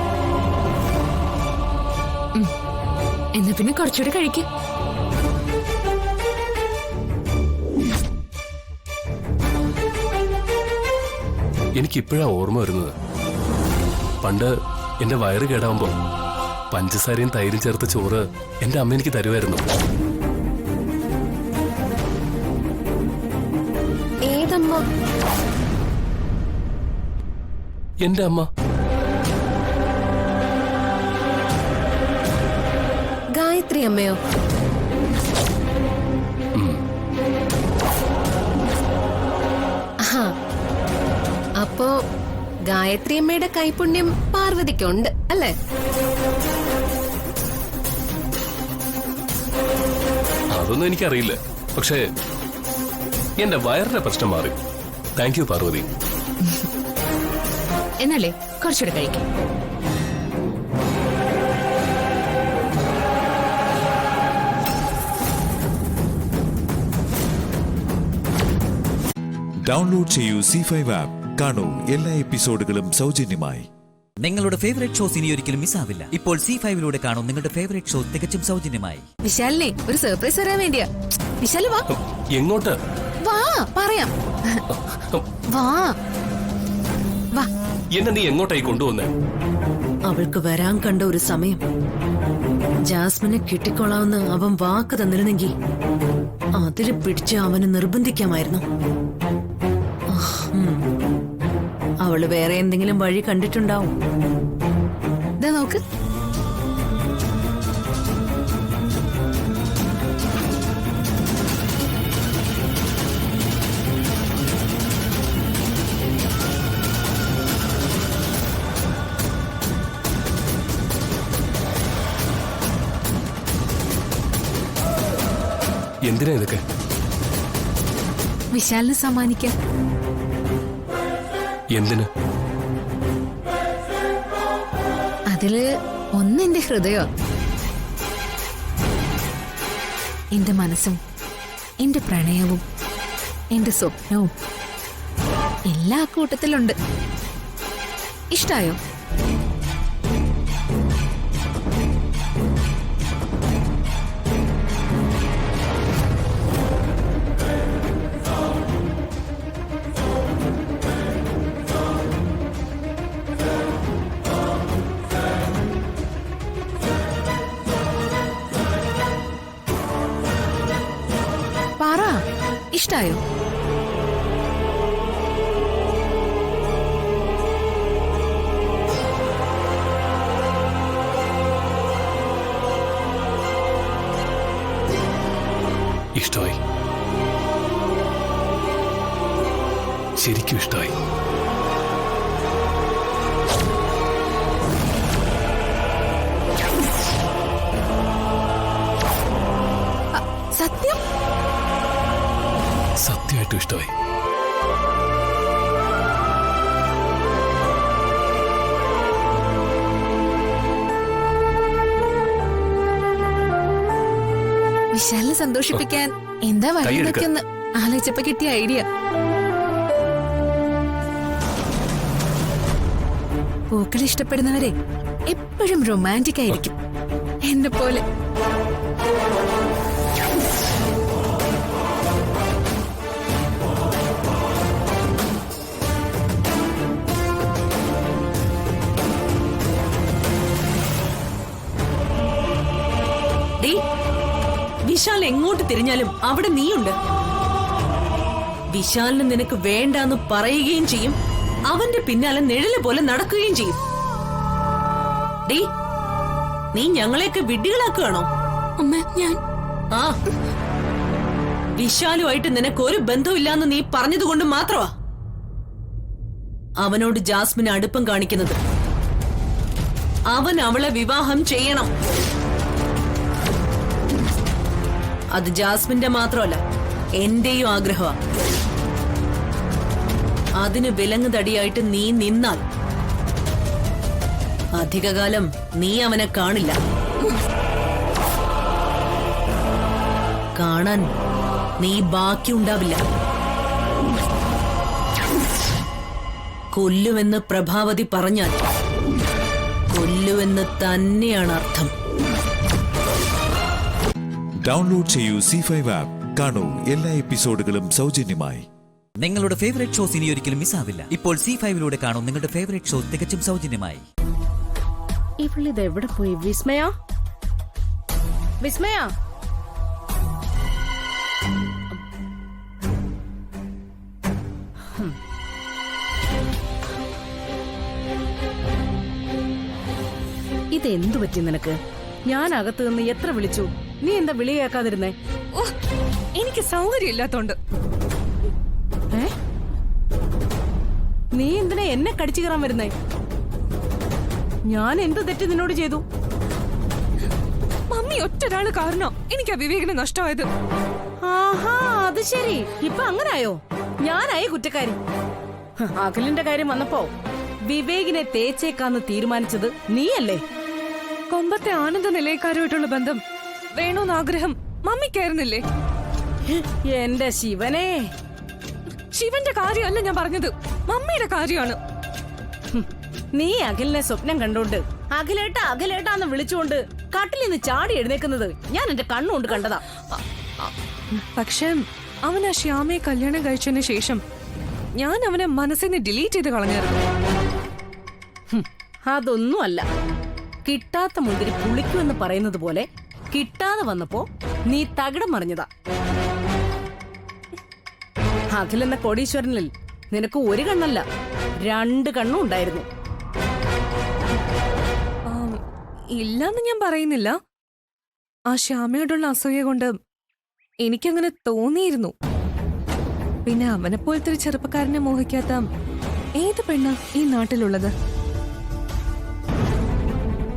എന്നാ പിന്നെ കുറച്ചുകൂടി കഴിക്കും. എനിക്കിപ്പോഴാ ഓർമ്മ വരുന്നത്, പണ്ട് എന്റെ വയറ് കേടാവുമ്പോ പഞ്ചസാരയും തൈരും ചേർത്ത ചോറ് എന്റെ അമ്മ എനിക്ക് തരുമായിരുന്നു. ഏതമ്മ? എന്റെ അമ്മ. ഗായത്രി അമ്മയോ? അപ്പോ ഗായത്രി അമ്മയുടെ കൈപുണ്യം പാർവതിക്കുണ്ട് അല്ലേ? അതൊന്നും എനിക്കറിയില്ല. പക്ഷേ എന്റെ വയറിന്റെ പ്രശ്നം മാറി. Thank you Parvathi. എന്നല്ലേ കുറച്ചുകൂടെ കഴിക്കാം. ഡൗൺലോഡ് ചെയ്യൂ C5 ആപ്പ്. കാണൂ എല്ലാ എപ്പിസോഡുകളും സൗജന്യമായി. നിങ്ങളുടെ ഫേവറേറ്റ് ഷോസ് ഇനി ഒരിക്കലും മിസ്സാവില്ല. ഇപ്പോൾ C5ലൂടെ കാണൂ നിങ്ങളുടെ ഫേവറേറ്റ് ഷോ തികച്ചും സൗജന്യമായി. വിശാലിനെ ഒരു സർപ്രൈസ് തരാൻ വേണ്ടിയാ. വിശാല് വാ. എങ്ങോട്ട്? വാ പറയാം. വാ വാ. എന്നെ നീ എങ്ങോട്ടായി കൊണ്ടുവന്നേ? അവൾക്ക് വരാൻ കണ്ട ഒരു സമയം. ജാസ്മിനെ കിട്ടിക്കൊള്ളാമെന്ന് അവൻ വാക്ക് തന്നിരുന്നെങ്കിൽ അതില് പിടിച്ച് അവന് നിർബന്ധിക്കാമായിരുന്നു. അവള് വേറെ എന്തെങ്കിലും വഴി കണ്ടിട്ടുണ്ടാവും. നോക്ക്. എന്തിനാ ഇതൊക്കെ? വിശാലിന് സമ്മാനിക്കാം. എന്തിന്? അതില് ഒന്ന് എന്റെ ഹൃദയോ, എന്റെ മനസ്സും, എന്റെ പ്രണയവും, എന്റെ സ്വപ്നവും എല്ലാ കൂട്ടത്തിലുണ്ട്. ഇഷ്ടായോ? ഇഷ്ടായോ? ഇഷ്ടമായി. ശരിക്കും ഇഷ്ടമായി. സത്യം? സത്യമായിട്ടും ഇഷ്ടമായി. വിശാലിനെ സന്തോഷിപ്പിക്കാൻ എന്താ വഴിയൊക്കെ ഒന്ന് ആലോചിച്ചപ്പോ കിട്ടിയ ഐഡിയ. പൂക്കൾ ഇഷ്ടപ്പെടുന്നവരെ എപ്പോഴും റൊമാൻറ്റിക് ആയിരിക്കും, എന്നെ പോലെ. വിശാൽ എങ്ങോട്ട് തിരിഞ്ഞാലും അവിടെ നീയുണ്ട്. വിശാലിന് നിനക്ക് വേണ്ടാന്ന് പറയുകയും ചെയ്യും, അവന്റെ പിന്നാലെ നിഴല് പോലെ നടക്കുകയും ചെയ്യും. ഡീ, നീ ഞങ്ങളെയൊക്കെ വിഡ്ഢികളാക്കുകയാണോ? ആ, വിശാലുമായിട്ട് നിനക്ക് ഒരു ബന്ധമില്ലാന്ന് നീ പറഞ്ഞതുകൊണ്ട് മാത്രമാ അവനോട് ജാസ്മിന് അടുപ്പം കാണിക്കുന്നത്. അവൻ അവളെ വിവാഹം ചെയ്യണം. അത് ജാസ്മിന്റെ മാത്രമല്ല, എന്റെയും ആഗ്രഹമാണ്. അതിന് വിലങ്ങുതടിയായിട്ട് നീ നിന്നാൽ അധികകാലം നീ അവനെ കാണില്ല. കാണാൻ നീ ബാക്കിയുണ്ടാവില്ല. കൊല്ലുമെന്ന് പ്രഭാവതി പറഞ്ഞാൽ കൊല്ലുവെന്ന് തന്നെയാണ് അർത്ഥം. ഡൗൺലോഡ് ചെയ്യൂ C5 ആപ്പ്. കാണൂ എല്ലാ എപ്പിസോഡുകളും സൗജന്യമായി. നിങ്ങളുടെ ഫേവറേറ്റ് ഷോസ് ഇനി ഒരിക്കലും മിസ്സാവില്ല. ഇപ്പോൾ C5ലൂടെ കാണൂ നിങ്ങളുടെ ഫേവറേറ്റ് ഷോ തികച്ചും സൗജന്യമായി. ഇവളിത് എവിടെ പോയി? വിസ്മയ, വിസ്മയ. ഇതെന്തു പറ്റി നിനക്ക്? ഞാൻ അകത്ത് നിന്ന് എത്ര വിളിച്ചു, നീ എന്താ വിളി കേൾക്കാതിരുന്നേ? എനിക്ക് സൗകര്യമില്ലാത്തോണ്ട്. നീ എന്തിനാ എന്നെ കടിച്ചു കയറാൻ വരുന്നേ? ഞാൻ എന്ത് തെറ്റ് നിന്നോട് ചെയ്തു? മമ്മി ഒറ്റൊരാള് കാരണം എനിക്ക് വിവേകിനെ നഷ്ടമായത്. ആഹാ, അത് ശരി. ഇപ്പൊ അങ്ങനായോ? ഞാനായി കുറ്റക്കാരി. അഖിലിന്റെ കാര്യം വന്നപ്പോ വിവേകിനെ തേച്ചേക്കാന്ന് തീരുമാനിച്ചത് നീയല്ലേ? കൊമ്പത്തെ ആനന്ദ നിലയക്കാരുമായിട്ടുള്ള ബന്ധം വേണോന്ന് ആഗ്രഹം മമ്മിക്കായിരുന്നില്ലേ? എന്റെ ശിവനെ, ശിവന്റെ കാര്യമല്ല ഞാൻ പറഞ്ഞത്, മമ്മിയുടെ കാര്യമാണ്. നീ അഖിലിനെ സ്വപ്നം കണ്ടോണ്ട് അഖിലേട്ട അഖിലേട്ടാന്ന് വിളിച്ചുകൊണ്ട് കട്ടിൽ നിന്ന് ചാടി എഴുന്നേക്കുന്നത് ഞാൻ എന്റെ കണ്ണുകൊണ്ട് കണ്ടതാ. പക്ഷെ അവൻ ആ ശ്യാമയെ കല്യാണം കഴിച്ചതിന് ശേഷം ഞാൻ അവനെ മനസ്സിൽ നിന്ന് ഡിലീറ്റ് ചെയ്ത് കളഞ്ഞായിരുന്നു. അതൊന്നുമല്ല, കിട്ടാത്ത മുന്തിരി പുളിക്കുമെന്ന് പറയുന്നത് പോലെ കിട്ടാതെ വന്നപ്പോ നീ തകിടം മറിഞ്ഞതാ. അഖിലെന്ന കോടീശ്വരനിൽ നിനക്ക് ഒരു കണ്ണല്ല, 2 കണ്ണും ഉണ്ടായിരുന്നു. ഇല്ലാന്ന് ഞാൻ പറയുന്നില്ല. ആ ശ്യാമയോടുള്ള അസൂയ കൊണ്ട് എനിക്കങ്ങനെ തോന്നിയിരുന്നു. പിന്നെ അവനെ പോലത്തെ ഒരു ചെറുപ്പക്കാരനെ മോഹിക്കാത്ത ഏത് പെണ്ണ ഈ നാട്ടിലുള്ളത്?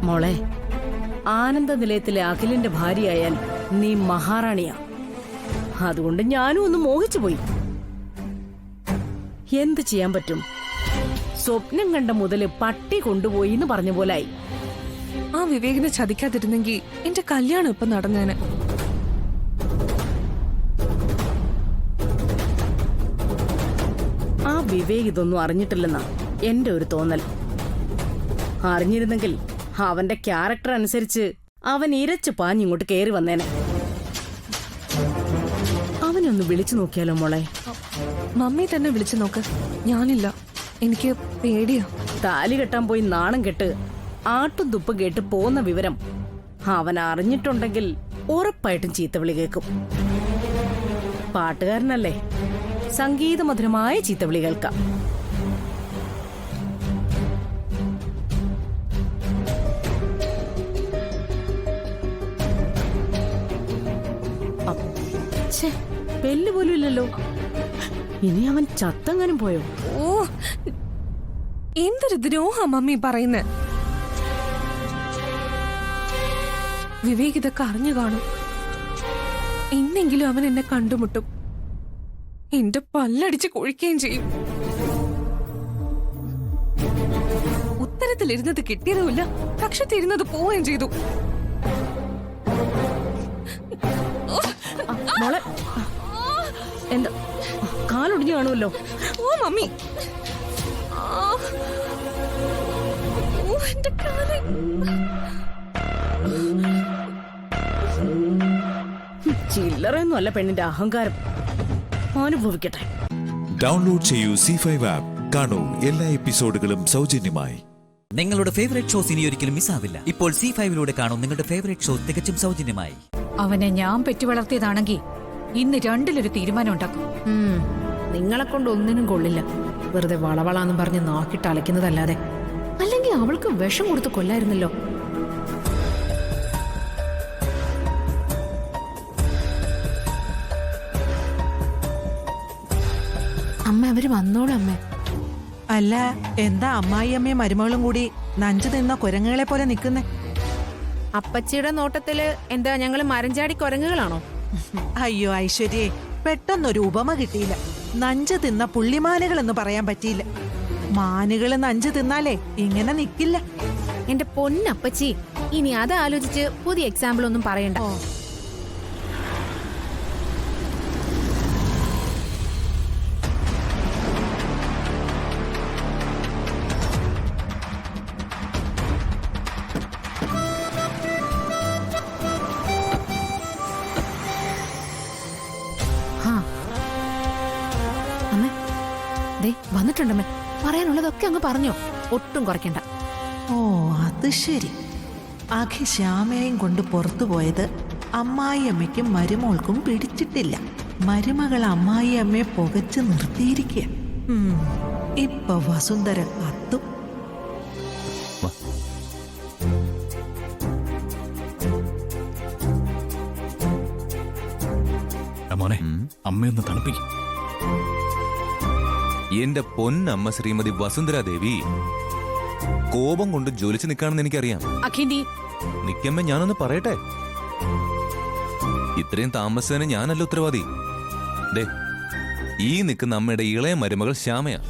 മോളെ, ആനന്ദ നിലയത്തിലെ അഖിലിന്റെ ഭാര്യയായാൽ നീ മഹാറാണിയാ. അതുകൊണ്ട് ഞാനും ഒന്ന് മോഹിച്ചു പോയി. എന്ത് ചെയ്യാൻ പറ്റും? സ്വപ്നം കണ്ട മുതല് പട്ടി കൊണ്ടുപോയി എന്ന് പറഞ്ഞ പോലായി. ആ വിവേകിനെ ചതിക്കാതിരുന്നെങ്കിൽ എന്റെ കല്യാണം ഇപ്പൊ നടന്നേനെ. ആ വിവേക് ഇതൊന്നും അറിഞ്ഞിട്ടില്ലെന്നാ എന്റെ ഒരു തോന്നൽ. അറിഞ്ഞിരുന്നെങ്കിൽ അവന്റെ ക്യാരക്ടർ അനുസരിച്ച് അവൻ ഇരച്ചു പാഞ്ഞിങ്ങോട്ട് കയറി വന്നേനെ. അവനൊന്ന് വിളിച്ചു നോക്കിയാലോ മോളെ? മമ്മി തന്നെ വിളിച്ചു നോക്ക്. ഞാനില്ല, എനിക്ക് പേടിയാ. താലി കെട്ടാൻ പോയി നാണം കെട്ട് ആട്ടും തുപ്പ് കേട്ട് പോന്ന വിവരം അവൻ അറിഞ്ഞിട്ടുണ്ടെങ്കിൽ ഉറപ്പായിട്ടും ചീത്തവിളി കേൾക്കും. പാട്ടുകാരനല്ലേ, സംഗീതമധുരമായ ചീത്തവിളി കേൾക്കാം. പെല്ല് പോലും ഇല്ലല്ലോ. ഇനി അവൻ ചത്തെങ്ങാനും പോയോ? ഓ, എന്തൊരു ദ്രോഹ മമ്മി പറയുന്നേ. വിവേക് ഇതൊക്കെ അറിഞ്ഞു കാണും. എന്നെങ്കിലും അവൻ എന്നെ കണ്ടുമുട്ടും, എന്റെ പല്ലടിച്ച് കുഴിക്കുകയും ചെയ്യും. ഉത്തരത്തിലിരുന്നത് കിട്ടിയതുമില്ല, കക്ഷത്തിരുന്നത് പോവുകയും ചെയ്തു. മോളെ, എന്താ കാലൊടിഞ്ഞു കാണുമല്ലോ? ഓ മമ്മി, എന്റെ കാല്. ചില്ലറയൊന്നും അല്ല പെണ്ണിന്റെ അഹങ്കാരം. അനുഭവിക്കട്ടെ. ഡൗൺലോഡ് ചെയ്യൂ C5 ആപ്പ്. കാണൂ എല്ലാ എപ്പിസോഡുകളും സൗജന്യമായി. നിങ്ങളുടെ ഫേവറേറ്റ് ഷോസ് ഇനി ഒരിക്കലും മിസ്സാവില്ല. ഇപ്പോൾ C5 കാണൂ നിങ്ങളുടെ ഫേവറേറ്റ് ഷോ തികച്ചും സൗജന്യമായി. അവനെ ഞാൻ പെറ്റു വളർത്തിയതാണെങ്കിൽ ഇന്ന് 2-ൽ തീരുമാനം ഉണ്ടാക്കും. നിങ്ങളെ കൊണ്ട് ഒന്നിനും കൊള്ളില്ല. വെറുതെ വളവളാന്നും പറഞ്ഞ് നാക്കിട്ട് അലയ്ക്കുന്നതല്ലാതെ. അല്ലെങ്കിൽ അവൾക്ക് വിഷം കൊടുത്ത് കൊല്ലായിരുന്നല്ലോ. അമ്മ, അവര് വന്നോളൂ അമ്മ. അല്ല, എന്താ അമ്മായിയമ്മയും മരുമകളും കൂടി നഞ്ചു നിന്ന കുരങ്ങുകളെ പോലെ നിൽക്കുന്നേ? അപ്പച്ചിയുടെ നോട്ടത്തില് എന്താ ഞങ്ങള് മരഞ്ചാടി കുരങ്ങുകളാണോ? അയ്യോ ഐശ്വര്യേ, പെട്ടെന്നൊരു ഉപമ കിട്ടിയില്ല. നഞ്ചു തിന്ന പുള്ളിമാനുകൾ എന്ന് പറയാൻ പറ്റിയില്ല. മാനുകള് നഞ്ചു തിന്നാലേ ഇങ്ങനെ നിക്കില്ല. എന്റെ പൊന്നപ്പച്ചി, ഇനി അത് ആലോചിച്ച് പുതിയ എക്സാമ്പിൾ ഒന്നും പറയണ്ട. വന്നിട്ടുണ്ടമ്മേ, പറയാനുള്ളതൊക്കെ അങ്ങ് പറഞ്ഞോ, ഒട്ടും കുറയ്ക്കണ്ട. ഓ അത് ശരി. അഖി ശ്യാമയും കൊണ്ട് പുറത്തു പോയത് അമ്മായിയമ്മയ്ക്കും മരുമോൾക്കും പിടിച്ചിട്ടില്ല. മരുമകൾ അമ്മായിയമ്മയെ പുകച്ചു നിർത്തിയിരിക്കുക. ഇപ്പൊ വസുന്ധര കത്തും. മോനെ അമ്മയൊന്ന് തണുപ്പിക്കും. എന്റെ പൊന്നമ്മ ശ്രീമതി വസുന്ധരാദേവി കോപം കൊണ്ട് ജ്വലിച്ചു നിൽക്കാണെന്ന് എനിക്കറിയാം. നിക്കമ്മ, ഞാനൊന്ന് പറയട്ടെ. ഇത്രയും താമസിച്ചതിന് ഞാനല്ല ഉത്തരവാദി. ദേ, ഈ നിൽക്കുന്ന അമ്മയുടെ ഇളയ മരുമകൾ ശ്യാമയാ.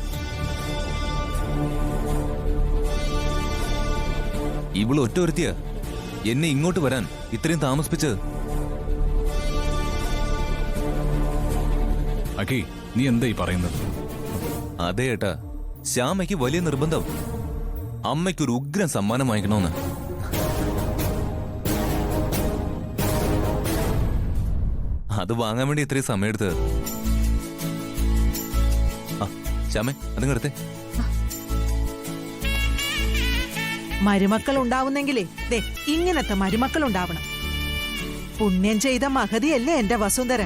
ഇവള് ഒറ്റ ഒരുത്തിയാ എന്നെ ഇങ്ങോട്ട് വരാൻ ഇത്രയും താമസിപ്പിച്ചത്. അഖി, നീ എന്താ ഈ പറയുന്നത്? അതെ ഏട്ടാ, ശ്യാമയ്ക്ക് വലിയ നിർബന്ധം അമ്മയ്ക്കൊരു ഉഗ്രൻ സമ്മാനം വാങ്ങിക്കണമെന്ന്. അത് വാങ്ങാൻ വേണ്ടി ഇത്രയും സമയം എടുത്തത്. ശ്യാമേ, അതിങ്ങടുത്തേ. മരുമക്കൾ ഉണ്ടാവുന്നെങ്കിലേ ദേ ഇങ്ങനത്തെ മരുമക്കൾ ഉണ്ടാവണം. പുണ്യം ചെയ്ത മഹതിയല്ലേ എന്റെ വസുന്ധര.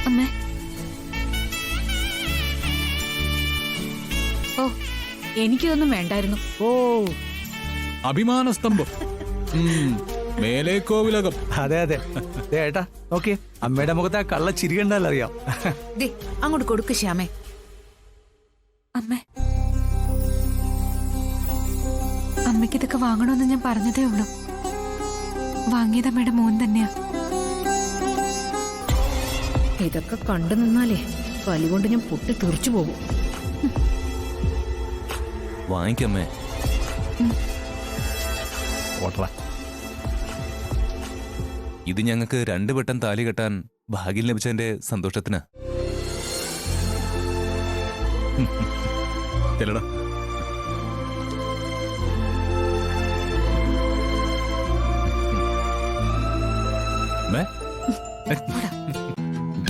അമ്മേ, ഓ എനിക്കൊന്നും വേണ്ടായിരുന്നു. ഓ, അഭിമാനസ്തംഭം, മേലേക്കോവിലകം. അതെ അതെ. ഏട്ടാ നോക്കിയേ, അമ്മയുടെ മുഖത്ത് ആ കള്ള ചിരി കണ്ടാൽ അറിയാം. അങ്ങോട്ട് കൊടുക്ക് ശ്യാമേ. അമ്മേ, അമ്മയ്ക്ക് ഇതൊക്കെ വാങ്ങണമെന്ന് ഞാൻ പറഞ്ഞതേ ഉള്ളൂ. വാങ്ങിയത് അമ്മയുടെ മോൻ തന്നെയാ. ഇതൊക്കെ കണ്ടു നിന്നാലേ കലി കൊണ്ട് ഞാൻ പൊട്ടി തെറിച്ചു പോകും. വാങ്ങിക്കമ്മേ. ഇത് ഞങ്ങൾക്ക് 2 വട്ടം താലി കെട്ടാൻ ഭാഗ്യം ലഭിച്ചതിന്റെ സന്തോഷത്തിന്. ചെല്ലടാ.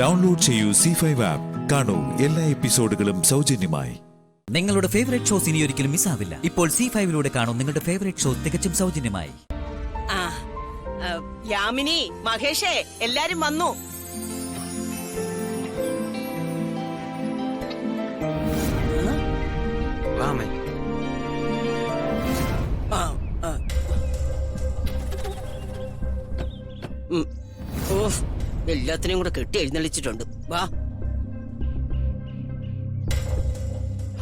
ഡൗൺലോഡ് ചെയ്യൂ C5 ആപ്പ്. കാണൂ എല്ലാ എപ്പിസോഡുകളും സൗജന്യമായി. നിങ്ങളുടെ ഫേവറേറ്റ് ഷോസ് ഇനി ഒരിക്കലും മിസ്സാവില്ല. ഇപ്പോൾ C5ലൂടെ കാണും നിങ്ങളുടെ ഫേവറേറ്റ് ഷോ തികച്ചും സൗജന്യമായി. യാമിനി, മഹേഷേ, എല്ലാരും വന്നു. എല്ലാത്തിനെയും കൂടെ കെട്ടി എഴുന്നള്ളിച്ചിട്ടുണ്ട്. വാ.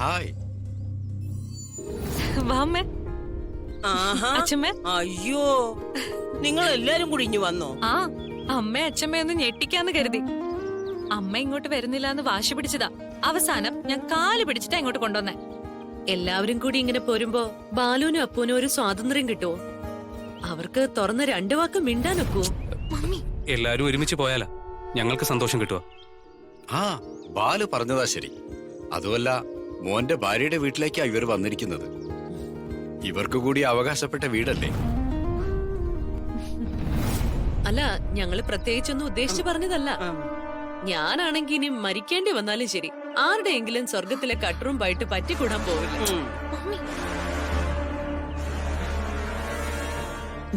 ഹായ്. അയ്യോ, നിങ്ങൾ എല്ലാരും കൂടി ഇഞ്ഞു വന്നോ? ആ, അമ്മ അച്ഛമ്മയൊന്ന് ഞെട്ടിക്കാന്ന് കരുതി. അമ്മ ഇങ്ങോട്ട് വരുന്നില്ല എന്ന് വാശി പിടിച്ചതാ. അവസാനം ഞാൻ കാല് പിടിച്ചിട്ടാ ഇങ്ങോട്ട് കൊണ്ടുവന്നേ. എല്ലാവരും കൂടി ഇങ്ങനെ പോരുമ്പോ ബാലുവിനും അപ്പൂനും ഒരു സ്വാതന്ത്ര്യം കിട്ടുവോ? അവർക്ക് തുറന്ന് 2 വാക്ക് മിണ്ടാനൊക്കുവോ? എല്ലാരും ഒരുമിച്ച് പോയാലാ ഞങ്ങൾക്ക് സന്തോഷം കിട്ടുക. ആ, ബാലു പറഞ്ഞതാ ശരി. അതുമല്ല, മോന്റെ ഭാര്യയുടെ വീട്ടിലേക്കാ ഇവർ വന്നിരിക്കുന്നത്. ഇവർക്ക് കൂടി അവകാശപ്പെട്ട വീടല്ലേ. അല്ല, ഞങ്ങള് പ്രത്യേകിച്ചൊന്നും ഉദ്ദേശിച്ചു പറഞ്ഞതല്ല. ഞാനാണെങ്കി ഇനി മരിക്കേണ്ടി വന്നാലും ശരി, ആരുടെയെങ്കിലും സ്വർഗത്തിലെ കട്ടറും പോയിട്ട് പറ്റിക്കൂടാൻ പോവില്ല.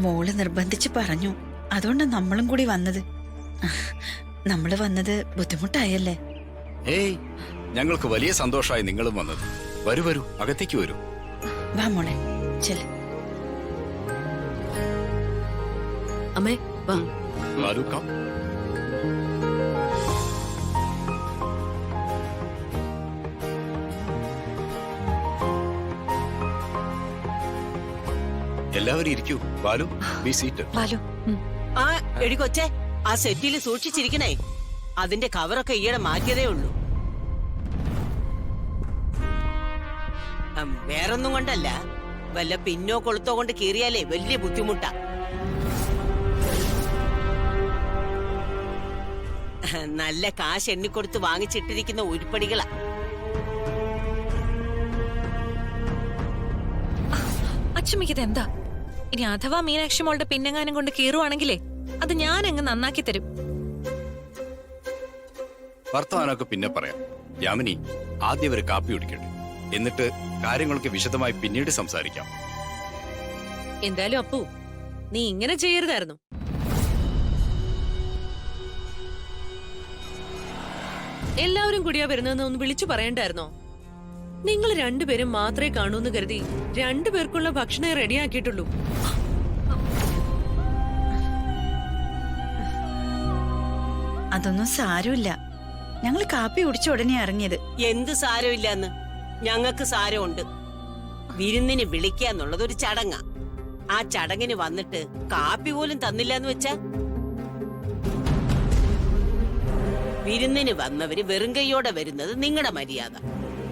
മോള് നിർബന്ധിച്ച് പറഞ്ഞു, അതുകൊണ്ടാ നമ്മളും കൂടി വന്നത്. നമ്മള് വന്നത് ബുദ്ധിമുട്ടായല്ലേ? ഏയ്, ഞങ്ങൾക്ക് വലിയ സന്തോഷമായി നിങ്ങളും വന്നത്. വരൂ വരൂ, അകത്തേക്ക് വരൂ. വാ മോളെ, ചെല്. അമ്മേ, വാ. ബാലുക്കാം. എല്ലാവരും ഇരിക്കൂ. Balu, B seat. ആ എടി കൊച്ചേ, ആ സെറ്റിൽ സൂക്ഷിച്ചിരിക്കണേ. അതിന്റെ കവറൊക്കെ ഈയിടെ മാറ്റിയതേ ഉള്ളൂ. വേറൊന്നും കൊണ്ടല്ല, വല്ല പിന്നോ കൊളുത്തോ കൊണ്ട് കീറിയാലേ വലിയ ബുദ്ധിമുട്ടാ. നല്ല കാശ് എണ്ണിക്കൊടുത്ത് വാങ്ങിച്ചിട്ടിരിക്കുന്ന ഉരുപ്പടികളാ. അച്ഛമ്മയ്ക്ക് ഇതെന്താ? ഇനി അഥവാ മീനാക്ഷി മോളുടെ പിന്നെങ്ങാനും കൊണ്ട് കീറുവാണെങ്കിലേ അത് ഞാൻ അങ്ങ് നന്നാക്കി തരും. വർത്തമാനമൊക്കെ പിന്നെ പറയാം. യാമിനി, ആദ്യം ഒരു കാപ്പി കുടിക്കട്ടെ, എന്നിട്ട് കാര്യങ്ങളൊക്കെ വിശദമായി പിന്നീട് സംസാരിക്കാം. എന്തായാലും അപ്പു, നീ ഇങ്ങനെ ചെയ്യരുതായിരുന്നു. എല്ലാവരും കൂടിയാ വരുന്നതെന്ന് ഒന്ന് വിളിച്ചു പറയണ്ടായിരുന്നോ? നിങ്ങൾ രണ്ടുപേരും മാത്രമേ കാണൂന്ന് കരുതി രണ്ടുപേർക്കുള്ള ഭക്ഷണം റെഡിയാക്കിയിട്ടുള്ളൂ. അതൊന്നും സാരമില്ല. ഞങ്ങൾ കാപ്പി കുടിച്ച ഉടനെ ഇറങ്ങിയത്. എന്ത് സാരമില്ലെന്ന്? ഞങ്ങൾക്ക് സാരമുണ്ട്. വിരുന്നിന് വിളിക്കാന്നുള്ളത് ഒരു ചടങ്ങാ. ആ ചടങ്ങിന് വന്നിട്ട് കാപ്പി പോലും തന്നില്ല എന്ന് വെച്ചാ, വിരുന്നിന് വന്നവര് വെറും കൈയോടെ വരുന്നത് നിങ്ങളുടെ മര്യാദ.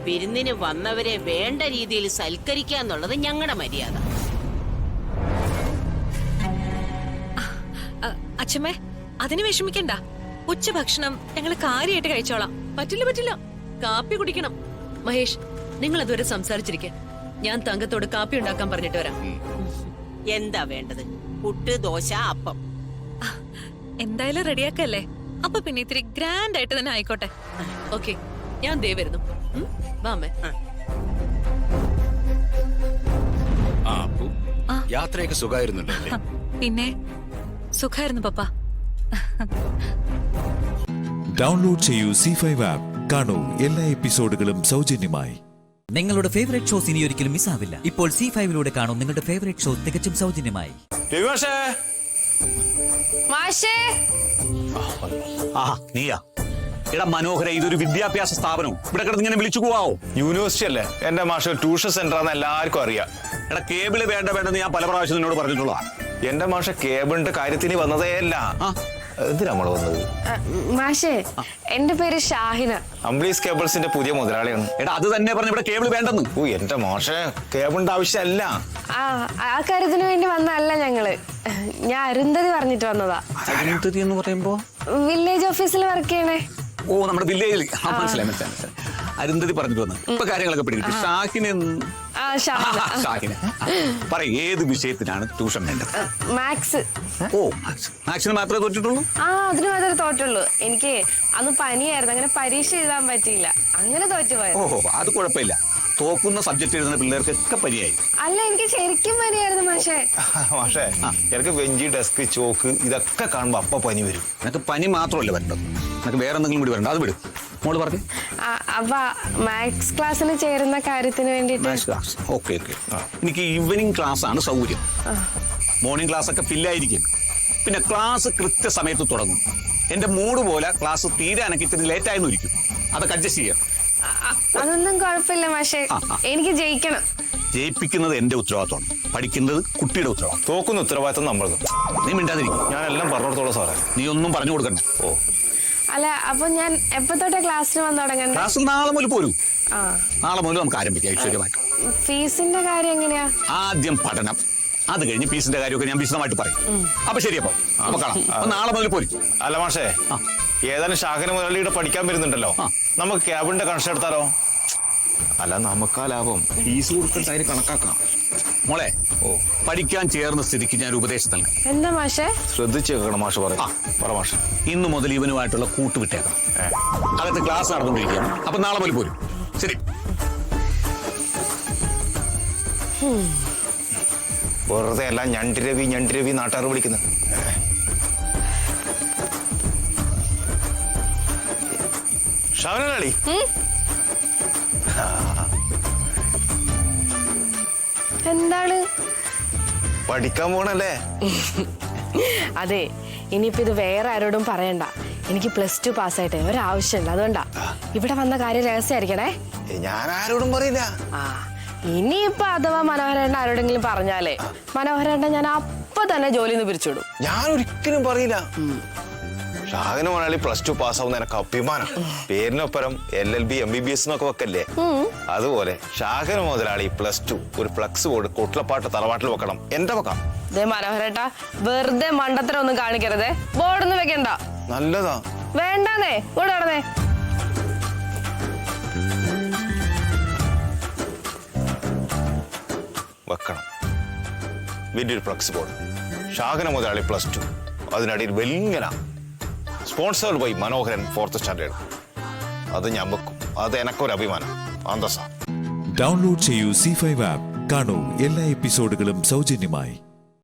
വിരുന്നിന് വന്നവരെ വേണ്ട രീതിയിൽ സൽക്കരിക്കാന്നുള്ളത് ഞങ്ങളുടെ മര്യാദ. അച്ഛമ്മേ, അതിന് വിഷമിക്കണ്ട. ഉച്ചഭക്ഷണം ഞങ്ങൾ കാര്യമായിട്ട് കഴിച്ചോളാം. പറ്റില്ല, കാപ്പി കുടിക്കണം. മഹേഷ്, നിങ്ങൾ അതുവരെ സംസാരിച്ചിരിക്കെ. ഞാൻ തങ്കത്തോട് കാപ്പി ഉണ്ടാക്കാൻ പറഞ്ഞിട്ട് വരാം. എന്താ വേണ്ടത്? പുട്ട്, ദോശ, അപ്പം. എന്തായാലും റെഡിയാക്കല്ലേ? അപ്പൊ പിന്നെ ഇത്തിരി ഗ്രാൻഡ് ആയിട്ട് തന്നെ ആയിക്കോട്ടെ. ഓക്കെ, ഞാൻ ദേ വരുന്നു. വാമേ. യാത്രയൊക്കെ സുഖമായിരുന്നുണ്ടല്ലേ? പിന്നെ സുഖായിരുന്നു പപ്പ. ഡൗൺലോഡ് ചെയ്യൂ C5 ആപ്പ്. കാണൂ എല്ലാ എപ്പിസോഡുകളും സൗജന്യമായി. നിങ്ങളുടെ ഫേവറേറ്റ് ഷോസ് ഇനി ഒരിക്കലും മിസ്സാവില്ല. ഇപ്പോൾ C5ലൂടെ കാണൂ നിങ്ങളുടെ ഫേവറേറ്റ് ഷോ തികച്ചും സൗജന്യമായി. നീയാ? എടാ മനോഹര, ഇതൊരു വിദ്യാഭ്യാസ സ്ഥാപനം. ഇവിടെ കിടന്ന് ഇങ്ങനെ വിളിച്ചു പോവാവോ? യൂണിവേഴ്സിറ്റി അല്ലേ എന്റെ മാഷ്? ട്യൂഷൻ സെന്റർ ആണെന്ന് എല്ലാവർക്കും അറിയാം. എടാ കേബിള് വേണ്ടെന്ന് ഞാൻ പല പ്രാവശ്യം നിന്നോട് പറഞ്ഞിട്ടുള്ള. എന്റെ മാഷ കേബിളിന്റെ കാര്യത്തിന് വന്നതേ അല്ല. എന്തിനാ നമ്മള് വന്നത്? മാഷേ, എന്റെ പേര് ഷാഹിന. അംബ്ലീസ് കേബിൾസിന്റെ പുതിയ മുതലാളിയാണ്. എടാ അത് തന്നെ പറഞ്ഞു ഇവിടെ കേബിൾ വേണ്ടെന്ന്. ഓ എന്റെ മാഷെ, കേബിളിന്റെ ആവശ്യമല്ല. ആ കാര്യത്തിന് വേണ്ടി വന്നതല്ല ഞങ്ങള്. ഞാൻ അരുന്ധതി പറഞ്ഞിട്ട് വന്നതാ. അരുന്ധതി എന്ന് പറയുമ്പോ വില്ലേജ് ഓഫീസിൽ വർക്ക് ചെയ്യണേ. ഓ, നമ്മുടെ വില്ലേജിൽ. മനസ്സിലായി. അരുന്ധതി പറഞ്ഞിട്ട് വന്നു. ഇപ്പൊ കാര്യങ്ങളൊക്കെ പിടികിട്ടി. ഷാഹിന പറ, ഏത് വിഷയത്തിനാണ് ട്യൂഷൻ വേണ്ടത്? മാത്സ്. ഓ, മാത്സിന് മാത്രമേ തോറ്റിട്ടുള്ളൂ? അതിന് മാത്രമേ തോറ്റുള്ളൂ. എനിക്ക് അന്ന് പനിയായിരുന്നു, അങ്ങനെ പരീക്ഷ എഴുതാൻ പറ്റിയില്ല, അങ്ങനെ തോറ്റുപോയത്. ഓഹോ, അത് കുഴപ്പമില്ല. തോക്കുന്ന സബ്ജക്ട് എഴുതുന്ന പിള്ളേർക്കൊക്കെ പനിയായി. അല്ല, എനിക്ക് ശരിക്കും പനിയായിരുന്നു മാഷേ. മാഷേ, എനിക്ക് ബെഞ്ച്, ഡെസ്ക്, ചോക്ക് ഇതൊക്കെ കാണുമ്പോ അപ്പൊ പനി വരും. നിനക്ക് പനി മാത്രമല്ല വരേണ്ടത്, നിനക്ക് വേറെ എന്തെങ്കിലും കൂടി വരണ്ട. അത് വിടും. മോള് പറഞ്ഞു. അപ്പൊ മാത്സ് ക്ലാസ്സിന് ചേരുന്ന കാര്യത്തിന് വേണ്ടിട്ട്. ഓക്കെ. എനിക്ക് ഈവനിങ് ക്ലാസ് ആണ് സൗകര്യം. മോർണിംഗ് ക്ലാസ് ഒക്കെ ഫില്ലായിരിക്കും. പിന്നെ ക്ലാസ് കൃത്യസമയത്ത് തുടങ്ങും. എന്റെ മൂഡ് പോലെ ക്ലാസ് തീരാനൊക്കെ ഇത്തിരി ലേറ്റ് ആയെന്ന് ഇരിക്കും. അതൊക്കെ അഡ്ജസ്റ്റ് ചെയ്യാം. അതൊന്നും കുഴപ്പമില്ല മാഷേ, എനിക്ക് ജയിക്കണം. ജയിപ്പിക്കുന്നത് എന്റെ ഉത്തരവാദിത്വമാണ്, പഠിക്കുന്നത് കുട്ടിയുടെ ഉത്തരവാദിത്വം. തോക്കുന്ന ഉത്തരവാദിത്വം നമ്മളത്. നീ മിണ്ടാതിരിക്കും. ഞാൻ എല്ലാം പറഞ്ഞോടത്തോളം സാറേ. നീ ഒന്നും പറഞ്ഞു കൊടുക്കണ്ട. ഓ, അല്ല, അപ്പൊ ഞാൻ എപ്പോ തൊട്ടാ ക്ലാസ്സിന് വന്നു തുടങ്ങണ്ട? ക്ലാസ് നാളെ മുതൽ പോരും. നാളെ മുതൽ നമുക്ക് ആരംഭിക്കാം ഐശ്വര്യമായിട്ട്. ഫീസിന്റെ കാര്യം എങ്ങനെയാ? ആദ്യം പഠനം, അത് കഴിഞ്ഞ് ഫീസിന്റെ കാര്യമൊക്കെ ഞാൻ വിശദമായിട്ട് പറയും. അപ്പൊ ശരിയപ്പോ കാണാം. നാളെ മുതൽ പോരും. അല്ല മാഷേ, ഏതാനും ഷാഹിന മുതലാളിയുടെ പഠിക്കാൻ വരുന്നുണ്ടല്ലോ, നമുക്ക് ക്യാബിന്റെ കണക്ഷൻ എടുത്താലോ? അല്ല, നമുക്കാ ലാഭം. ഫീസ് കൊടുത്തിട്ട് കണക്കാക്കാം. മോളെ, പഠിക്കാൻ ചേർന്ന സ്ഥിതിക്ക് ഞാൻ ഉപദേശം നൽകാം. എന്താ മാഷേ? ശ്രദ്ധിച്ചു കേൾക്കണം മാഷ് പറ മാഷ്. ഇന്നു മുതൽ ഇവനുമായിട്ടുള്ള കൂട്ടുവിട്ടേക്കണം. അകത്ത് ക്ലാസ് നടന്നുകൊണ്ടിരിക്കുകയാണ്. അപ്പൊ നാളെ മുതൽ പോരും. ശരി. വെറുതെ അല്ല ഞണ്ടി രവി നാട്ടുകാർ വിളിക്കുന്നത്. ഷാവനാളി, എന്താണ്? പഠിക്കാൻ പോണല്ലേ? അതെ, ഇനിയിപ്പോ ഇത് വേറെ ആരോടും പറയണ്ട. എനിക്ക് +2 പാസ്സായിട്ടേ ഒരാവശ്യമുണ്ട്, അതുകൊണ്ടാ. ഇവിടെ വന്ന കാര്യം രഹസ്യമായിരിക്കണേ. ഞാൻ ആരോടും പറയില്ല. ഇനിയിപ്പൊ അഥവാ മനോഹരേട്ടൻ ആരോടെങ്കിലും പറഞ്ഞാലേ മനോഹരേട്ടൻ ഞാൻ അപ്പൊ തന്നെ ജോലിന്ന് പിരിച്ചുവിടും. ഞാൻ ഒരിക്കലും പറയില്ല. ഷാഹിന മുതലാളി +2 പാസ്സാവുന്ന എനിക്ക് അഭിമാനം. പേരിനൊപ്പരം LLB MBBS എന്നൊക്കെ വെക്കല്ലേ, അതുപോലെ ഷാഹിന മുതലാളി +2 ഒരു ഫ്ലക്സ് ബോർഡ് കൊട്ടിലപ്പാട്ട് തറവാട്ടിൽ വെക്കണം. എന്റെ വെക്കാം. മനോഹരേട്ടാ, വെറുതെ മണ്ടത്തരം ഒന്നും കാണിക്കരുതേ. ബോർഡൊന്നും വെക്കണ്ട. നല്ലതാ. വേണ്ടാന്നേ, ഇവിടെ നടന്നേ. വെക്കണം. വലിയൊരു ഫ്ലക്സ് ബോർഡ്. ഷാഹിന മുതലാളി +2, അതിനടിയിൽ വെലിങ്ങനെ sponsored by Manoharan 4th standard. അത് ഞാൻ വെക്കും. അത് എനക്കൊരു അഭിമാനം. അന്തസ്സാ. ഡൗൺലോഡ് ചെയ്യൂ C5 ആപ്പ്. കാണൂ എല്ലാ എപ്പിസോഡുകളും സൗജന്യമായി.